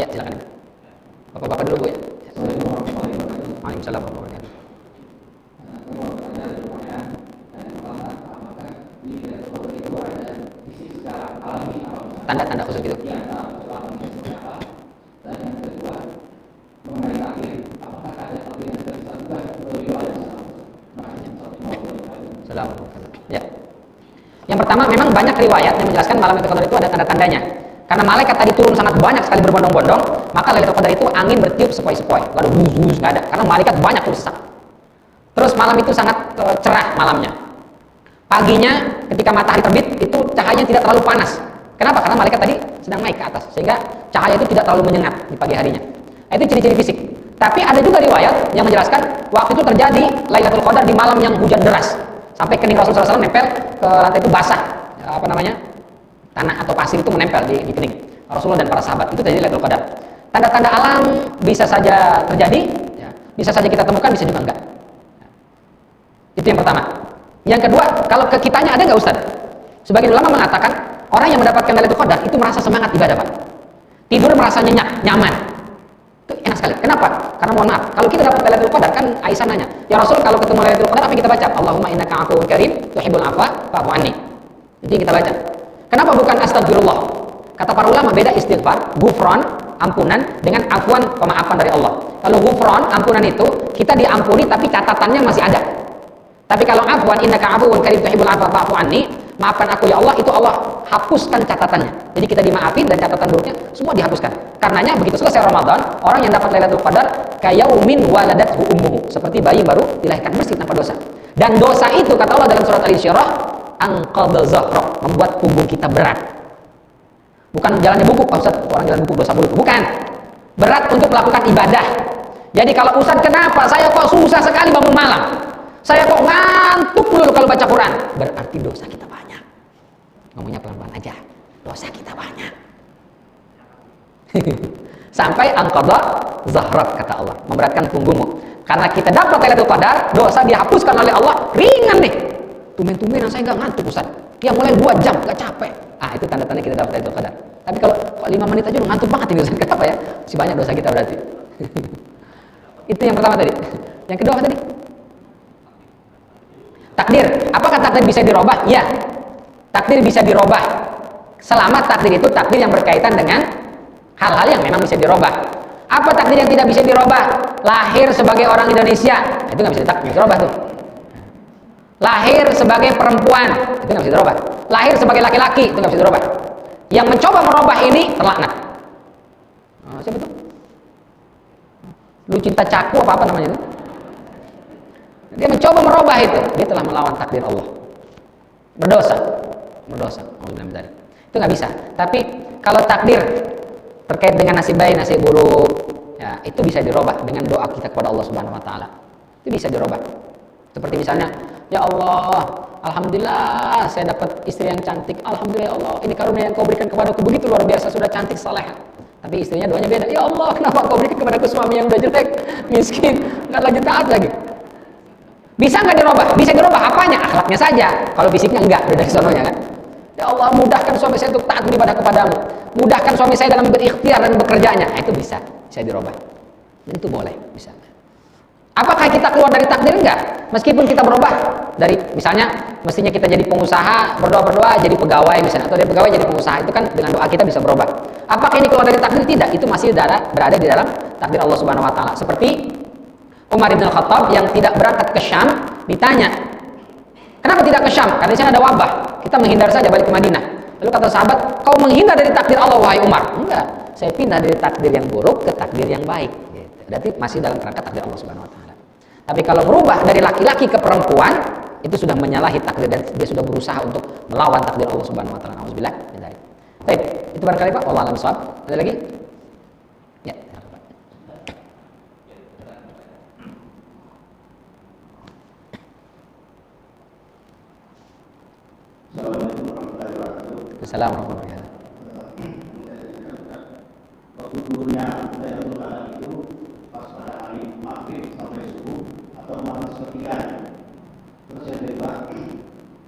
Ya, silakan. Bapak-bapak dulu Bu ya. Waalaikumsalam warahmatullahi wabarakatuh. Tanda-tanda khusus gitu. Ya. Yang pertama, memang banyak riwayat yang menjelaskan malam Lailatul Qadar itu ada tanda-tandanya. Karena malaikat tadi turun sangat banyak sekali berbondong-bondong, maka Lailatul Qadar itu angin bertiup sepoi-sepoi, lalu bus nggak ada. Karena malaikat banyak rusak. Terus malam itu sangat cerah malamnya. Paginya ketika matahari terbit itu cahayanya tidak terlalu panas. Kenapa? Karena malaikat tadi sedang naik ke atas, sehingga cahaya itu tidak terlalu menyengat di pagi harinya. Nah, itu ciri-ciri fisik. Tapi ada juga riwayat yang menjelaskan waktu itu terjadi Lailatul Qadar di malam yang hujan deras, sampai kening Rasulullah SAW nempel ke lantai itu basah, tanah atau pasir itu menempel di kening Rasulullah dan para sahabat. Itu terjadi Lailatul Qadar. Tanda-tanda alam bisa saja terjadi, ya, bisa saja kita temukan, bisa juga enggak. Itu yang pertama. Yang kedua, kalau ke kitanya ada nggak Ustaz? Sebagian ulama mengatakan orang yang mendapatkan Lailatul Qadar itu merasa semangat ibadah, Pak. Tidur merasa nyenyak, nyaman. Itu enak sekali. Kenapa? Karena mohon maaf, kalau kita dapat Lailatul Qadar, kan Aisyah nanya, "Ya Rasul, kalau ketemu Lailatul Qadar apa yang kita baca? Allahumma innaka 'afuwwun karim, tuhibbul 'afwa fa'fu anni." Jadi kita baca. Kenapa bukan astagfirullah? Kata para ulama, beda istighfar, ghufran, ampunan, dengan afwan, pemaafan dari Allah. Kalau ghufran, ampunan itu kita diampuni tapi catatannya masih ada. Tapi kalau afwan, innaka 'afuwwun karim tuhibbul 'afwa fa'fu anni, maafkan aku ya Allah, itu Allah hapuskan catatannya. Jadi kita dimaafin dan catatan buruknya semua dihapuskan. Karenanya begitu selesai Ramadan, orang yang dapat Lailatul Qadar kayaumin waladathu ummuhu, seperti bayi baru dilahirkan bersih tanpa dosa. Dan dosa itu kata Allah dalam surat Al-Insyirah, anqadha zahra, membuat punggung kita berat. Bukan jalannya bungkuk, Pak Ustaz, orang jalan bungkuk dosa mulut. Bukan. Berat untuk melakukan ibadah. Jadi kalau Ustaz, kenapa saya kok susah sekali bangun malam? Saya kok ngantuk dulu kalau baca Quran? Berarti dosa kita banyak. Ngomongnya pelan-pelan aja. Dosa kita banyak. Sampai anqadha zahrak, kata Allah, memberatkan punggungmu. Karena kita dapat Lailatul Qadar, dosa dihapuskan oleh Allah, ringan nih. Tumben-tumbenan saya nggak ngantuk Ustaz. Ya mulai 2 jam, nggak capek. Ah, itu tanda-tanda kita dapat Lailatul Qadar. Tapi kalau 5 menit aja udah ngantuk banget ini Ustaz. Kenapa ya? Si banyak dosa kita berarti. Itu yang pertama tadi. Yang kedua apa tadi? Takdir. Apakah takdir bisa dirubah? Ya. Takdir bisa dirubah. Selama takdir itu takdir yang berkaitan dengan hal-hal yang memang bisa dirubah. Apa takdir yang tidak bisa dirubah? Lahir sebagai orang Indonesia, itu nggak bisa dirubah tuh. Lahir sebagai perempuan, itu nggak bisa dirubah. Lahir sebagai laki-laki, itu nggak bisa dirubah. Yang mencoba merubah ini terlaknat. Siapa tuh? Lu cinta caku apa namanya itu? Dia mencoba merubah itu, dia telah melawan takdir Allah. Berdosa. Itu nggak bisa. Tapi kalau takdir terkait dengan nasib baik, nasib buruk, ya itu bisa dirubah dengan doa kita kepada Allah Subhanahu Wa Taala. Itu bisa dirubah. Seperti misalnya, ya Allah, alhamdulillah saya dapat istri yang cantik. Alhamdulillah ya Allah, ini karunia yang kau berikan kepadaku begitu luar biasa, sudah cantik, saleh. Tapi istrinya doanya beda. Ya Allah, kenapa kau berikan kepadaku suami yang udah jelek, miskin, nggak lagi taat lagi? Bisa nggak dirubah? Bisa dirubah. Apanya? Akhlaknya saja. Kalau fisiknya enggak, udah dari sononya kan. Ya Allah, mudahkan suami saya untuk taat beribadah kepadamu. Mudahkan suami saya dalam berikhtiar dan bekerjanya. Nah, itu bisa dirubah. Dan itu boleh, bisa. Apakah kita keluar dari takdir? Enggak. Meskipun kita berubah dari, misalnya mestinya kita jadi pengusaha, berdoa jadi pegawai misalnya, atau dari pegawai jadi pengusaha, itu kan dengan doa kita bisa berubah. Apakah ini keluar dari takdir? Tidak. Itu masih berada di dalam takdir Allah Subhanahu Wa Taala. Seperti Umar bin Khattab yang tidak berangkat ke Syam, ditanya, kenapa tidak ke Syam? Karena di sana ada wabah. Kita menghindar saja, balik ke Madinah. Lalu kata sahabat, kau menghindar dari takdir Allah, wahai Umar. Enggak, saya pindah dari takdir yang buruk ke takdir yang baik. Berarti masih dalam kerangka takdir Allah Subhanahu Wa Taala. Tapi kalau berubah dari laki-laki ke perempuan, itu sudah menyalahi takdir dan dia sudah berusaha untuk melawan takdir Allah Subhanahu Wa Taala. Alhamdulillah. Baik, itu barangkali Pak. Wallahu a'lam bishawab. Ada lagi? Ya. Assalamualaikum warahmatullahi wabarakatuh. Assalamualaikum warahmatullahi wabarakatuh. Waktu turunnya Lailatul Qadar itu pas pada hari maghrib sampai subuh atau malam sepertiganya. Terus yang kedua,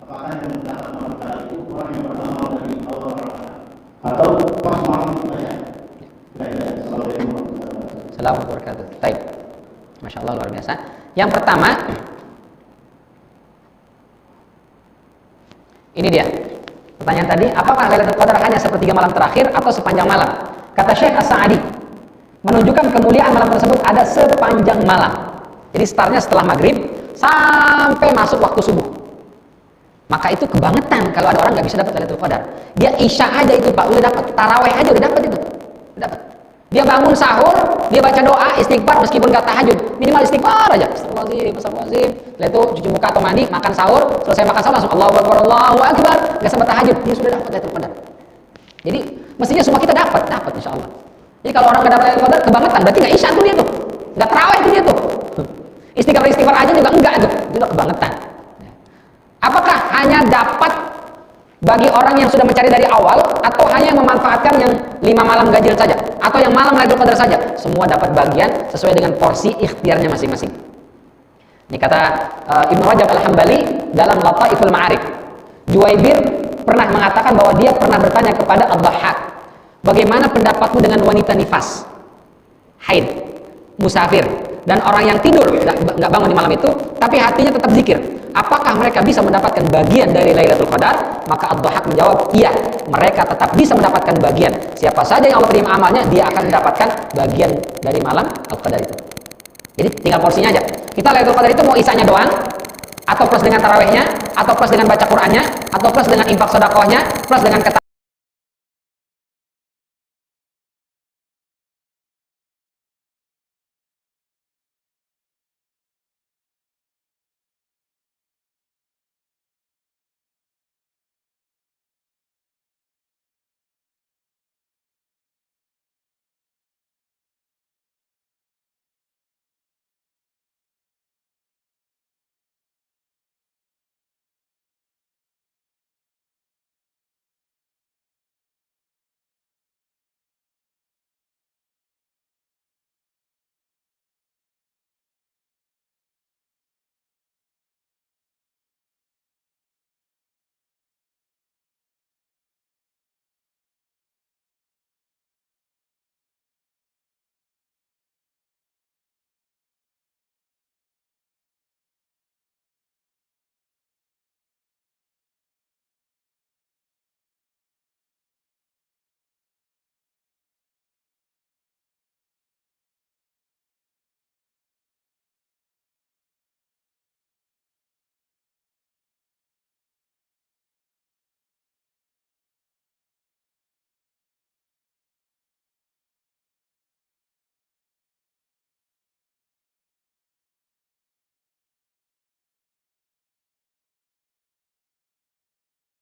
apakah yang mendapat malam Qadar itu orang yang beramal dari awal Ramadan atau pas malam itu saja? warahmatullahi wabarakatuh. Baik. Masya Allah, luar biasa. Yang pertama, ini dia. Pertanyaan tadi, apakah Lailatul Qadar hanya sepertiga malam terakhir atau sepanjang malam? Kata Syekh As-Sa'di, menunjukkan kemuliaan malam tersebut ada sepanjang malam. Jadi startnya setelah maghrib sampai masuk waktu subuh. Maka itu kebangetan kalau ada orang nggak bisa dapat Lailatul Qadar. Dia isya aja itu Pak, udah dapat. Taraweh aja udah dapat itu. Udah dapat. Dia bangun sahur, dia baca doa, istighfar meskipun nggak tahajud, minimal istighfar aja. Astagfirullahaladzim. Setelah itu cuci muka atau mandi, makan sahur, selesai makan sahur langsung Allahu Akbar, Allahu Akbar. Nggak sempat tahajud, dia sudah dapat Lailatul Qadar. Jadi mestinya semua kita dapat insya Allah. Jadi kalau orang nggak dapat Lailatul Qadar kebangetan, berarti nggak isya tuh dia tuh, nggak taraweh tuh dia tuh. Istighfar aja juga enggak tuh, itu udah kebangetan. Apakah hanya dapat bagi orang yang sudah mencari dari awal, atau hanya memanfaatkan yang 5 malam ganjil saja, atau yang malam Lailatul Qadar saja? Semua dapat bagian sesuai dengan porsi ikhtiarnya masing-masing. Ini kata Ibnu Rajab Al-Hambali dalam Lataiful Ma'arif. Juwaybir pernah mengatakan bahwa dia pernah bertanya kepada Ad-Dhahhak, bagaimana pendapatmu dengan wanita nifas, haid, musafir, dan orang yang tidur nggak bangun di malam itu, tapi hatinya tetap zikir? Apakah mereka bisa mendapatkan bagian dari Lailatul Qadar? Maka Ad-Dhahhak menjawab, iya, mereka tetap bisa mendapatkan bagian. Siapa saja yang Allah terima amalnya, dia akan mendapatkan bagian dari malam Al-Qadar itu. Jadi tinggal porsinya aja. Kita Lailatul Qadar itu mau isanya doang, atau plus dengan tarawehnya, atau plus dengan baca Qur'annya, atau plus dengan infak sedekahnya, plus dengan